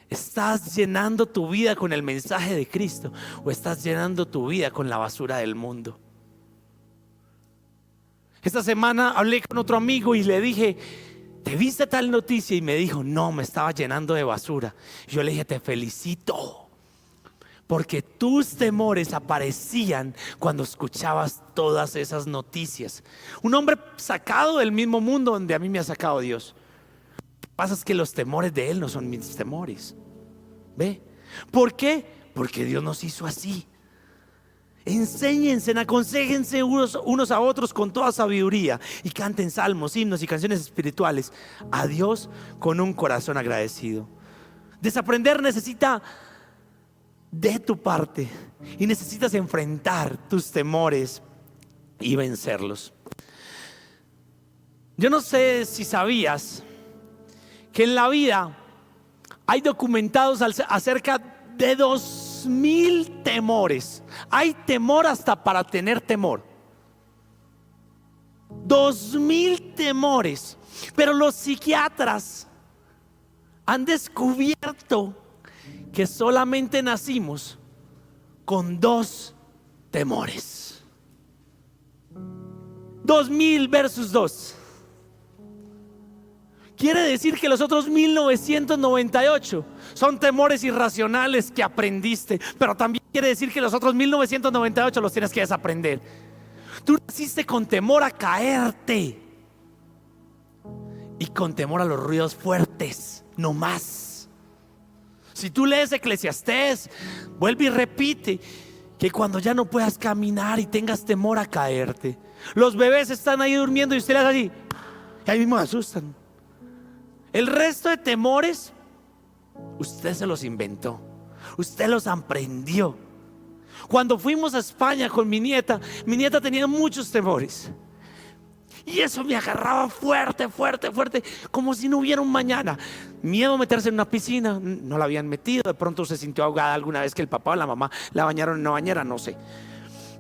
¿estás llenando tu vida con el mensaje de Cristo o estás llenando tu vida con la basura del mundo? Esta semana hablé con otro amigo y le dije: ¿te viste tal noticia? Y me dijo: no, me estaba llenando de basura. Yo le dije: te felicito, porque tus temores aparecían cuando escuchabas todas esas noticias. Un hombre sacado del mismo mundo donde a mí me ha sacado Dios. Lo que pasa es que los temores de él no son mis temores. ¿Ve? ¿Por qué? Porque Dios nos hizo así. Enséñense, aconséjense unos a otros con toda sabiduría y canten salmos, himnos y canciones espirituales a Dios con un corazón agradecido. Desaprender necesita de tu parte y necesitas enfrentar tus temores y vencerlos. Yo no sé si sabías que en la vida hay documentados acerca de 2000 temores. Hay temor hasta para tener temor. 2000 temores. Pero los psiquiatras han descubierto que solamente nacimos con 2 temores. 2000 versus 2 quiere decir que los otros 1998 son temores irracionales que aprendiste, pero también quiere decir que los otros 1998 los tienes que desaprender. Tú naciste con temor a caerte y con temor a los ruidos fuertes, no más. Si tú lees Eclesiastés, vuelve y repite que cuando ya no puedas caminar y tengas temor a caerte, los bebés están ahí durmiendo y ustedes allí y ahí mismo asustan. El resto de temores usted se los inventó, usted los aprendió. Cuando fuimos a España con mi nieta tenía muchos temores y eso me agarraba fuerte, como si no hubiera un mañana. Miedo a meterse en una piscina, no la habían metido, de pronto se sintió ahogada alguna vez que el papá o la mamá la bañaron en una bañera, no sé.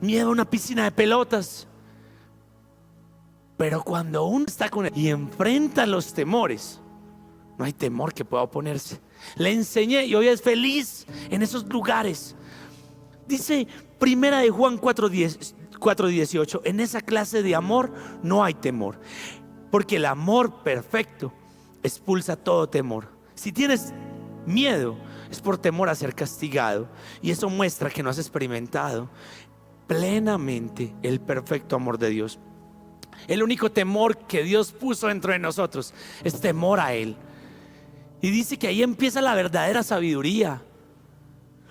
Miedo a una piscina de pelotas. Pero cuando uno está con él y enfrenta los temores, no hay temor que pueda oponerse. Le enseñé y hoy es feliz en esos lugares. Dice Primera de Juan 4:18, en esa clase de amor no hay temor, porque el amor perfecto expulsa todo temor. Si tienes miedo es por temor a ser castigado, y eso muestra que no has experimentado plenamente el perfecto amor de Dios. El único temor que Dios puso dentro de nosotros es temor a Él. Y dice que ahí empieza la verdadera sabiduría.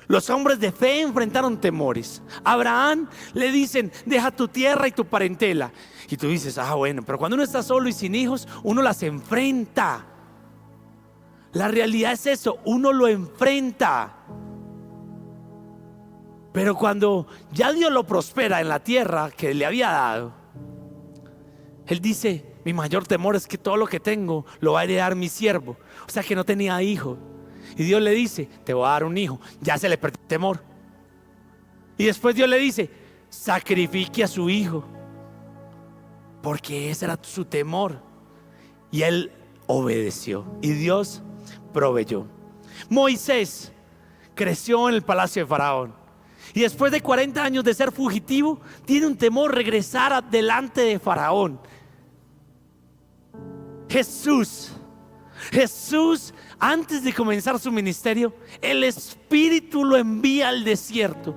Los hombres de fe enfrentaron temores. A Abraham le dicen: deja tu tierra y tu parentela. Y tú dices: bueno, pero cuando uno está solo y sin hijos, uno las enfrenta. La realidad es eso, uno lo enfrenta. Pero cuando ya Dios lo prospera en la tierra que le había dado, Él dice: mi mayor temor es que todo lo que tengo lo va a heredar mi siervo. O sea que no tenía hijo. Y Dios le dice: te voy a dar un hijo. Ya se le perdió el temor. Y después Dios le dice: sacrifique a su hijo, porque ese era su temor. Y él obedeció y Dios proveyó. Moisés creció en el palacio de Faraón y después de 40 años de ser fugitivo, tiene un temor regresar delante de Faraón. Jesús, antes de comenzar su ministerio, el Espíritu lo envía al desierto.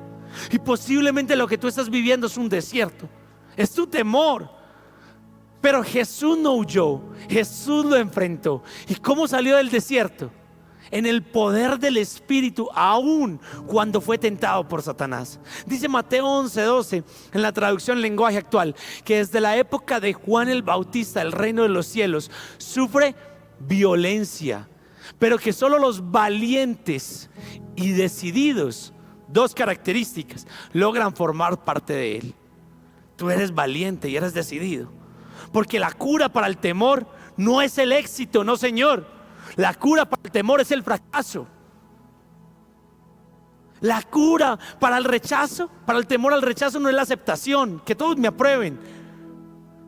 Y posiblemente lo que tú estás viviendo es un desierto, es tu temor. Pero Jesús no huyó, Jesús lo enfrentó. ¿Y cómo salió del desierto? en el poder del Espíritu, aún cuando fue tentado por Satanás. Dice Mateo 11:12 en la traducción lenguaje actual, que desde la época de Juan el Bautista el reino de los cielos sufre violencia, pero que solo los valientes y decididos, dos características, logran formar parte de él. Tú eres valiente y eres decidido, porque la cura para el temor no es el éxito, no señor. La cura para el temor es el fracaso. La cura para el rechazo, para el temor al rechazo, no es la aceptación, que todos me aprueben.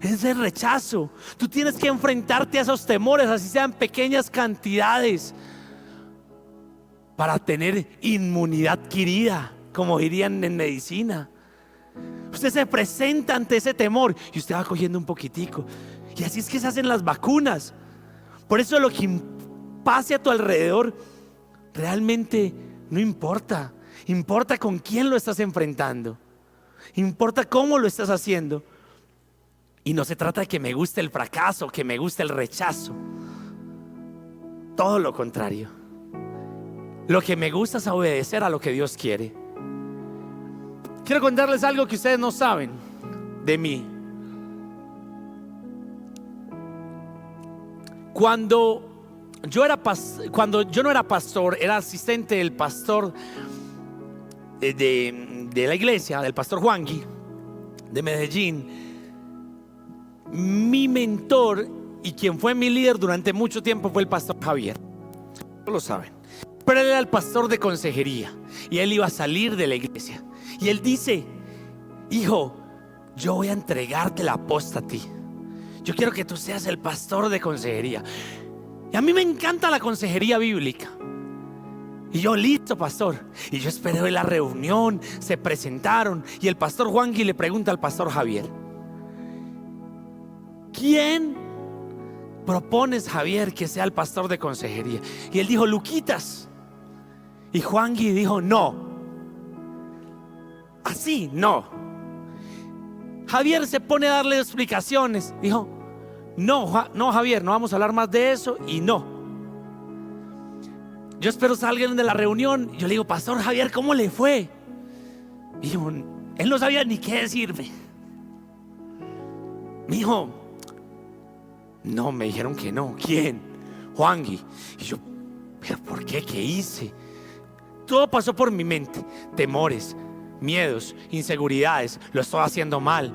Es el rechazo. Tú tienes que enfrentarte a esos temores, así sean pequeñas cantidades, para tener inmunidad adquirida, como dirían en medicina. Usted se presenta ante ese temor y usted va cogiendo un poquitico. Y así es que se hacen las vacunas. Por eso lo que pase a tu alrededor realmente no importa. Importa con quién lo estás enfrentando. Importa cómo lo estás haciendo. Y no se trata de que me guste el fracaso, que me guste el rechazo. Todo lo contrario. Lo que me gusta es obedecer a lo que Dios quiere. Quiero contarles algo que ustedes no saben de mí. Cuando yo no era pastor, era asistente del pastor de la iglesia, del pastor Juangui de Medellín. Mi mentor y quien fue mi líder durante mucho tiempo fue el pastor Javier. No lo saben, pero él era el pastor de consejería y él iba a salir de la iglesia. Y él dice: hijo, yo voy a entregarte la posta a ti. Yo quiero que tú seas el pastor de consejería. Y a mí me encanta la consejería bíblica. Y yo, listo, pastor. Y yo esperé la reunión, se presentaron. Y el pastor Juangui le pregunta al pastor Javier: ¿quién propones, Javier, que sea el pastor de consejería? Y él dijo: Luquitas. Y Juangui dijo: no. Así, no. Javier se pone a darle explicaciones. Dijo: no, Javier, no vamos a hablar más de eso. Y no. Yo espero salgan de la reunión. Yo le digo: pastor Javier, ¿cómo le fue? Y dijo: él no sabía ni qué decirme. Me dijo: no, me dijeron que no. ¿Quién? Juangui. Y yo: ¿pero por qué? ¿Qué hice? Todo pasó por mi mente: temores, miedos, inseguridades. Lo estoy haciendo mal.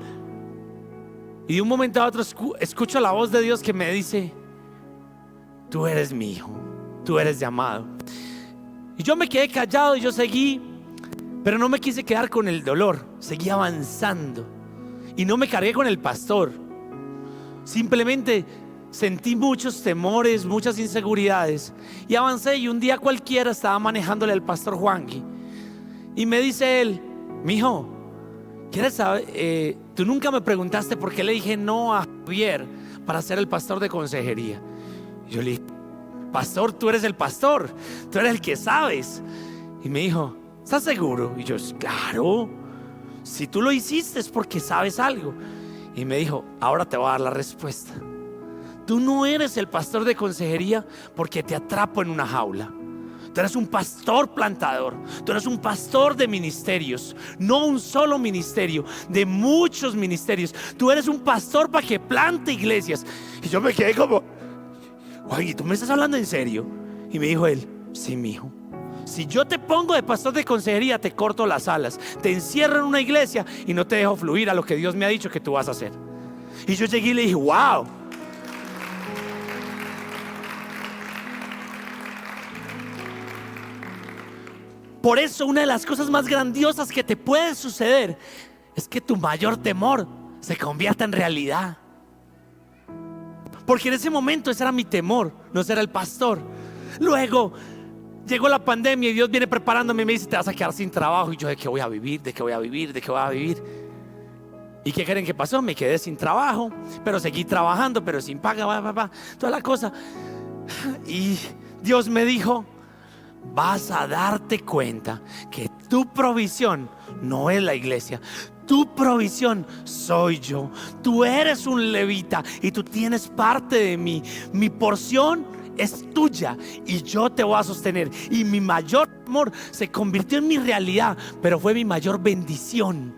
Y de un momento a otro escucho la voz de Dios que me dice: tú eres mi hijo, tú eres llamado. Y yo me quedé callado y yo seguí, pero no me quise quedar con el dolor. Seguí avanzando y no me cargué con el pastor. Simplemente sentí muchos temores, muchas inseguridades y avancé. Y un día cualquiera estaba manejándole al pastor Juangui y me dice él: mijo, ¿quieres saber? Tú nunca me preguntaste por qué le dije no a Javier para ser el pastor de consejería. Y yo le dije: pastor, tú eres el pastor, tú eres el que sabes. Y me dijo: ¿estás seguro? Y yo: claro, si tú lo hiciste es porque sabes algo. Y me dijo: ahora te voy a dar la respuesta. Tú no eres el pastor de consejería porque te atrapo en una jaula. Tú eres un pastor plantador. Tú eres un pastor de ministerios. No un solo ministerio, de muchos ministerios. Tú eres un pastor para que plante iglesias. Y yo me quedé como: oye, ¿tú me estás hablando en serio? Y me dijo él: sí, mijo. Si yo te pongo de pastor de consejería, te corto las alas, te encierro en una iglesia y no te dejo fluir a lo que Dios me ha dicho que tú vas a hacer. Y yo llegué y le dije: wow. Por eso una de las cosas más grandiosas que te puede suceder es que tu mayor temor se convierta en realidad. Porque en ese momento ese era mi temor, no ser el pastor. Luego llegó la pandemia y Dios viene preparándome y me dice: te vas a quedar sin trabajo. Y yo: ¿de qué voy a vivir? ¿De qué voy a vivir? ¿De qué voy a vivir? ¿Y qué creen que pasó? Me quedé sin trabajo, pero seguí trabajando, pero sin paga, toda la cosa. Y Dios me dijo: vas a darte cuenta que tu provisión no es la iglesia. Tu provisión soy yo. Tú eres un levita y tú tienes parte de mí. Mi porción es tuya y yo te voy a sostener. Y mi mayor amor se convirtió en mi realidad, pero fue mi mayor bendición.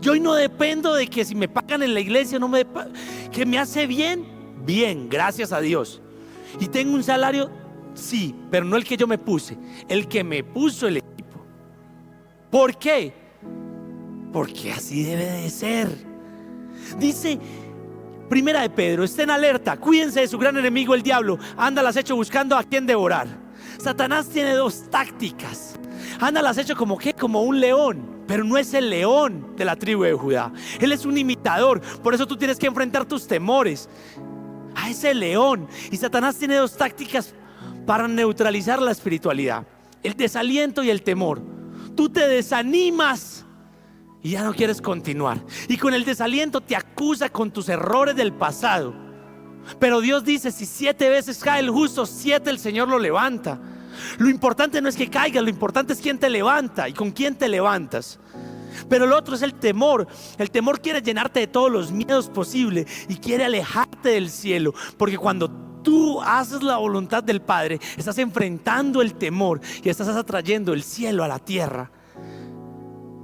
Yo hoy no dependo de que si me pagan en la iglesia, que me hace bien, gracias a Dios. Y tengo un salario, sí, pero no el que yo me puse, el que me puso el equipo. ¿Por qué? Porque así debe de ser. Dice Primera de Pedro: estén alerta, cuídense de su gran enemigo el diablo. Anda al acecho buscando a quien devorar. Satanás tiene dos tácticas. Anda al acecho como un león, pero no es el león de la tribu de Judá. Él es un imitador. Por eso tú tienes que enfrentar tus temores a ese león. Y Satanás tiene dos tácticas para neutralizar la espiritualidad: el desaliento y el temor. Tú te desanimas y ya no quieres continuar, y con el desaliento te acusa con tus errores del pasado. Pero Dios dice: si 7 veces cae el justo, 7 el Señor lo levanta. Lo importante no es que caigas, lo importante es quién te levanta y con quién te levantas. Pero lo otro es el temor. El temor quiere llenarte de todos los miedos posibles y quiere alejarte del cielo, porque cuando tú haces la voluntad del Padre, estás enfrentando el temor y estás atrayendo el cielo a la tierra.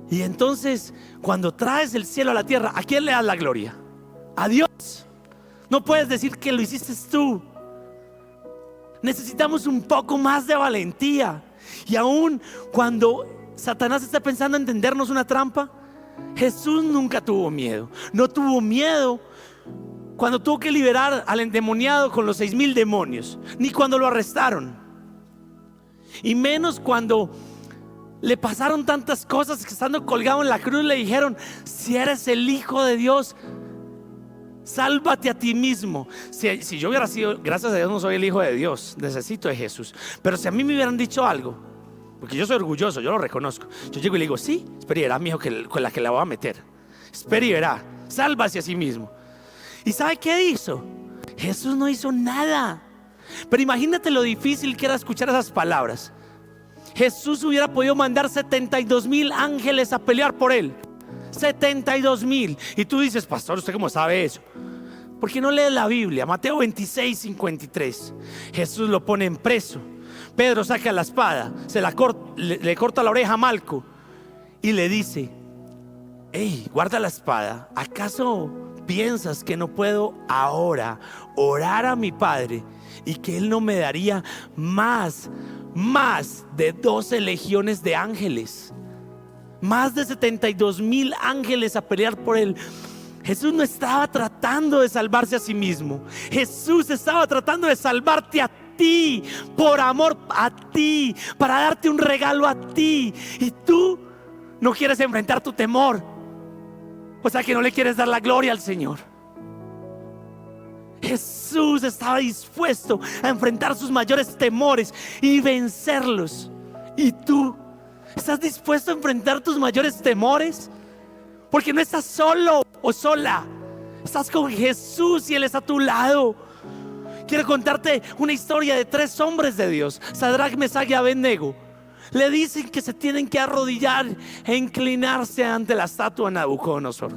Y entonces, cuando traes el cielo a la tierra, ¿a quién le das la gloria? A Dios. No puedes decir que lo hiciste tú. Necesitamos un poco más de valentía. Y aún cuando Satanás está pensando en tendernos una trampa, Jesús nunca tuvo miedo. No tuvo miedo cuando tuvo que liberar al endemoniado con los 6,000 demonios, ni cuando lo arrestaron, y menos cuando le pasaron tantas cosas que estando colgado en la cruz le dijeron: si eres el Hijo de Dios, sálvate a ti mismo. Si yo hubiera sido, gracias a Dios no soy el Hijo de Dios, necesito de Jesús. Pero si a mí me hubieran dicho algo, porque yo soy orgulloso, yo lo reconozco, yo llego y le digo: sí, espera y verá, mijo, con la que la voy a meter. Espera y verá, sálvase a sí mismo. ¿Y sabe qué hizo? Jesús no hizo nada. Pero imagínate lo difícil que era escuchar esas palabras. Jesús hubiera podido mandar 72,000 ángeles a pelear por él. 72,000. Y tú dices: pastor, ¿usted cómo sabe eso? ¿Por qué no lees la Biblia? Mateo 26:53. Jesús lo pone en preso. Pedro saca la espada, le corta la oreja a Malco y le dice: hey, guarda la espada. ¿Acaso piensas que no puedo ahora orar a mi Padre y que Él no me daría más de 12 legiones de ángeles? Más de 72,000 ángeles a pelear por él. Jesús no estaba tratando de salvarse a sí mismo. Jesús estaba tratando de salvarte a ti, por amor a ti, para darte un regalo a ti. Y tú no quieres enfrentar tu temor. O sea que no le quieres dar la gloria al Señor. Jesús estaba dispuesto a enfrentar sus mayores temores y vencerlos. ¿Y tú estás dispuesto a enfrentar tus mayores temores? Porque no estás solo o sola. Estás con Jesús y Él está a tu lado. Quiero contarte una historia de 3 hombres de Dios: Sadrach, Mesach y Abednego. Le dicen que se tienen que arrodillar e inclinarse ante la estatua de Nabucodonosor.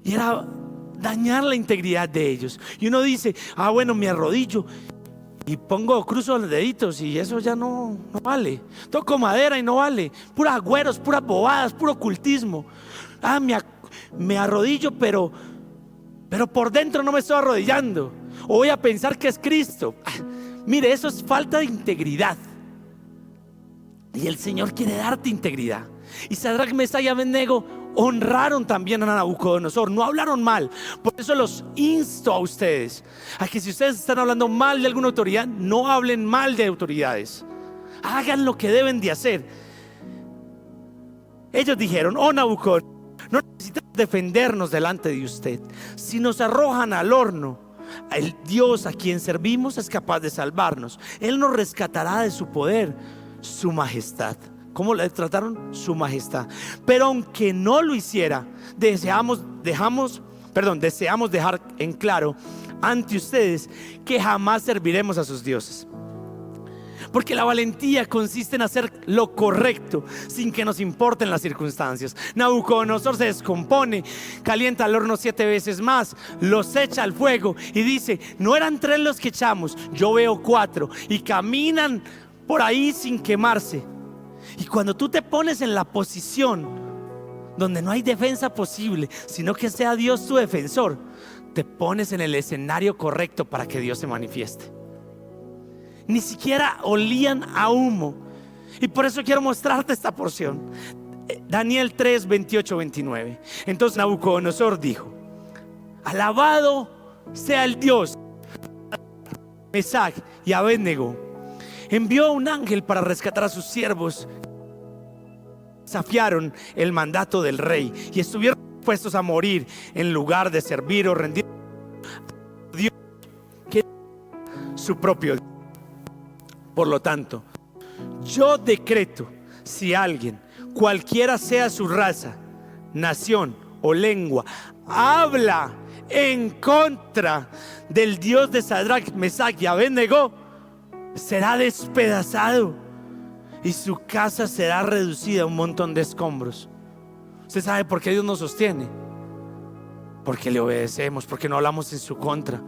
Y era dañar la integridad de ellos. Y uno dice: bueno, me arrodillo y cruzo los deditos y eso ya no vale. Toco madera y no vale. Puros agüeros, puras bobadas, puro ocultismo. Me arrodillo, pero por dentro no me estoy arrodillando. O voy a pensar que es Cristo. Mire, eso es falta de integridad. Y el Señor quiere darte integridad. Y Sadrach, Mesach y Abednego honraron también a Nabucodonosor, no hablaron mal. Por eso los insto a ustedes a que si ustedes están hablando mal de alguna autoridad, no hablen mal de autoridades. Hagan lo que deben de hacer. Ellos dijeron: oh Nabucodonosor, no necesitamos defendernos delante de usted. Si nos arrojan al horno, el Dios a quien servimos es capaz de salvarnos. Él nos rescatará de su poder, su majestad. ¿Cómo le trataron? Su majestad. Pero aunque no lo hiciera, deseamos dejar en claro ante ustedes que jamás serviremos a sus dioses. Porque la valentía consiste en hacer lo correcto sin que nos importen las circunstancias. Nabucodonosor se descompone, calienta el horno 7 veces más, los echa al fuego y dice: no eran 3 los que echamos, yo veo 4, y caminan por ahí sin quemarse. Y cuando tú te pones en la posición donde no hay defensa posible, sino que sea Dios tu defensor, te pones en el escenario correcto para que Dios se manifieste. Ni siquiera olían a humo. Y por eso quiero mostrarte esta porción. Daniel 3, 28, 29. Entonces Nabucodonosor dijo: alabado sea el Dios Mesac y Abednego. Envió a un ángel para rescatar a sus siervos. Desafiaron el mandato del rey y estuvieron dispuestos a morir en lugar de servir o rendir a Dios, que es su propio Dios. Por lo tanto, yo decreto: si alguien, cualquiera sea su raza, nación o lengua, habla en contra del Dios de Sadrach, Mesach y Abednego, será despedazado y su casa será reducida a un montón de escombros. ¿Usted sabe por qué Dios nos sostiene? Porque le obedecemos, porque no hablamos en su contra,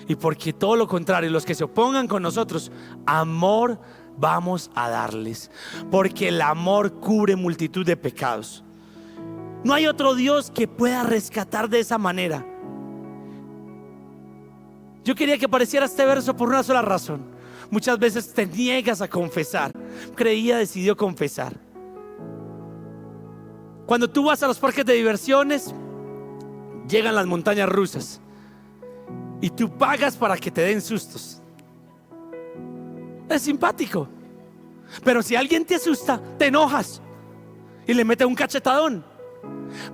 y porque todo lo contrario, los que se opongan con nosotros, amor vamos a darles, porque el amor cubre multitud de pecados. No hay otro Dios que pueda rescatar de esa manera. Yo quería que apareciera este verso por una sola razón. Muchas veces te niegas a confesar. Decidió confesar. Cuando tú vas a los parques de diversiones, llegan las montañas rusas y tú pagas para que te den sustos. Es simpático. Pero si alguien te asusta, te enojas y le metes un cachetadón,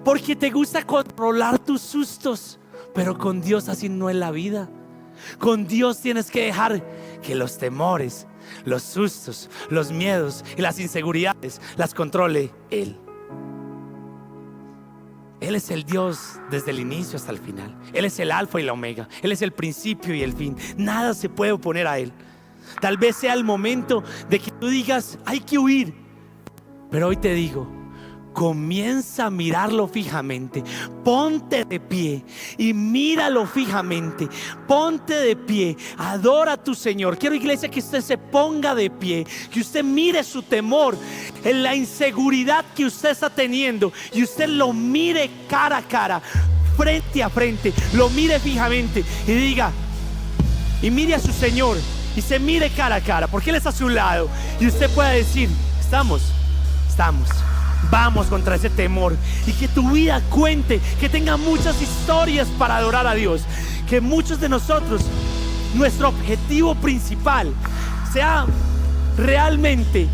porque te gusta controlar tus sustos. Pero con Dios así no es la vida. Con Dios tienes que dejar que los temores, los sustos, los miedos y las inseguridades las controle Él. Él es el Dios desde el inicio hasta el final. Él es el alfa y la omega. Él es el principio y el fin. Nada se puede oponer a Él. Tal vez sea el momento de que tú digas: hay que huir. Pero hoy te digo: comienza a mirarlo fijamente. Ponte de pie y míralo fijamente. Ponte de pie, adora a tu Señor. Quiero, iglesia, que usted se ponga de pie, que usted mire su temor, en la inseguridad que usted está teniendo, y usted lo mire cara a cara, frente a frente. Lo mire fijamente y diga, y mire a su Señor, y se mire cara a cara, porque Él está a su lado, y usted pueda decir: estamos. Vamos contra ese temor, y que tu vida cuente, que tenga muchas historias para adorar a Dios. Que muchos de nosotros, nuestro objetivo principal sea realmente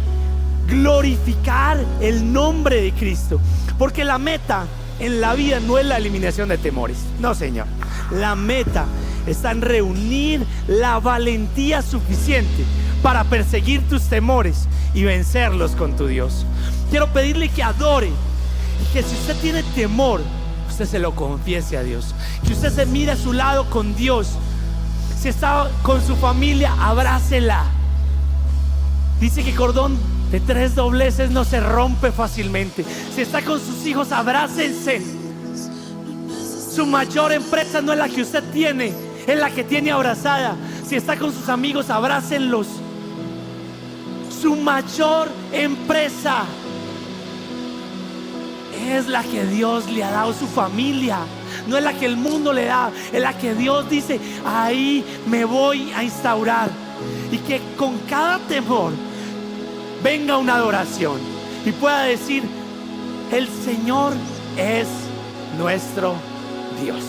glorificar el nombre de Cristo. Porque la meta en la vida no es la eliminación de temores. No, Señor. La meta está en reunir la valentía suficiente para perseguir tus temores y vencerlos con tu Dios. Quiero pedirle que adore, y que si usted tiene temor, usted se lo confiese a Dios. Que usted se mire a su lado con Dios. Si está con su familia, abrácela. Dice que cordón de 3 dobleces no se rompe fácilmente. Si está con sus hijos, abrácense. Su mayor empresa no es la que usted tiene, es la que tiene abrazada. Si está con sus amigos, abrácenlos. Su mayor empresa es la que Dios le ha dado, su familia. No es la que el mundo le da, es la que Dios dice: ahí me voy a instaurar. Y que con cada temor venga una adoración y pueda decir: el Señor es nuestro Dios.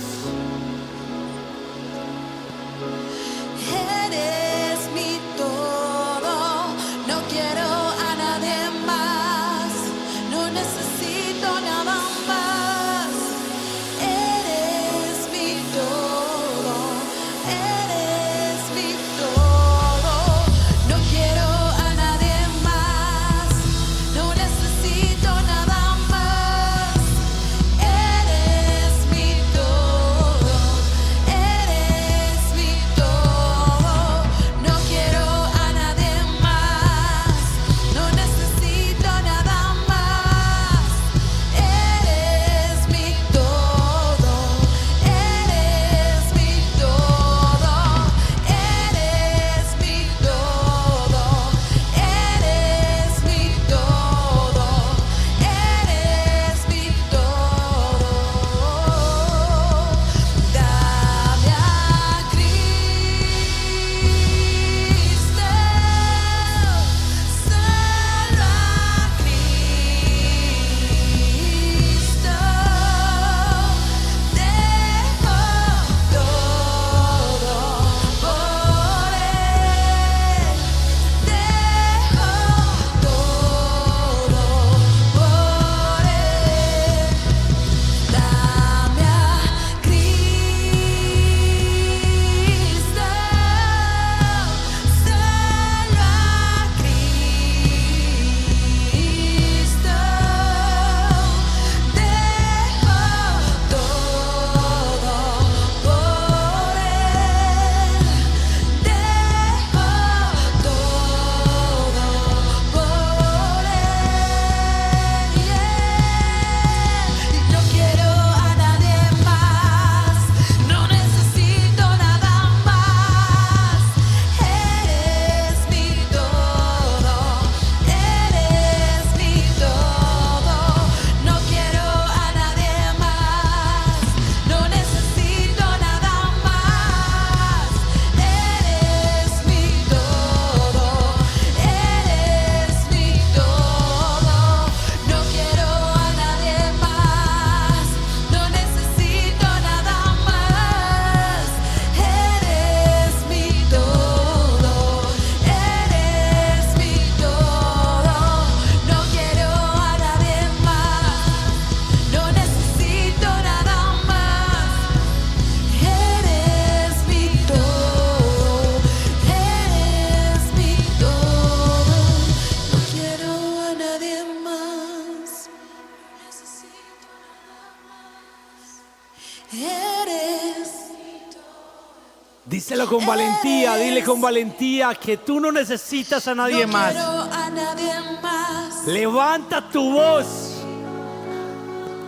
Eres mi todo, no quiero a nadie más, no necesito nada más. Eres mi todo, eres mi todo, no quiero a nadie más, no necesito nada más. Eres mi todo, eres mi todo. nadie más. No necesito nada más. Eres. Díselo con valentía, dile con valentía que tú no necesitas a nadie No más. quiero a nadie más. Levanta tu voz,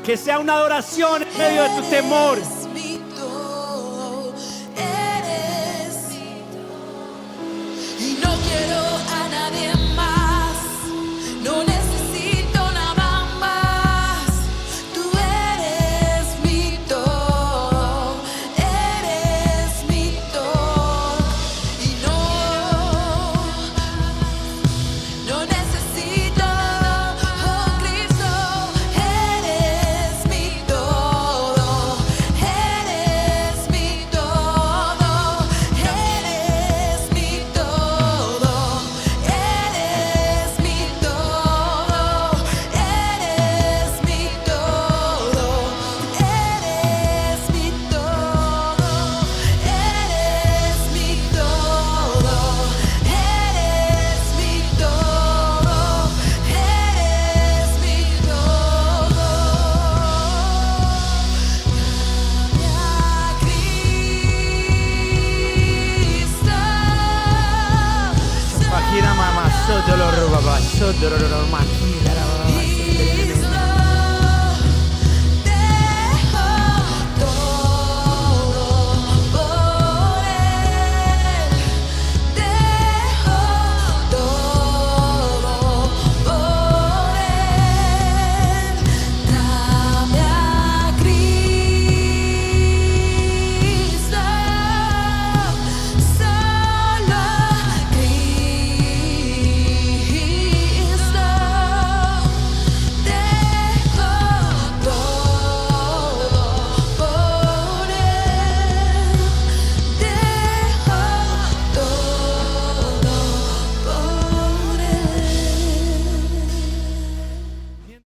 que sea una adoración en medio de tu temor.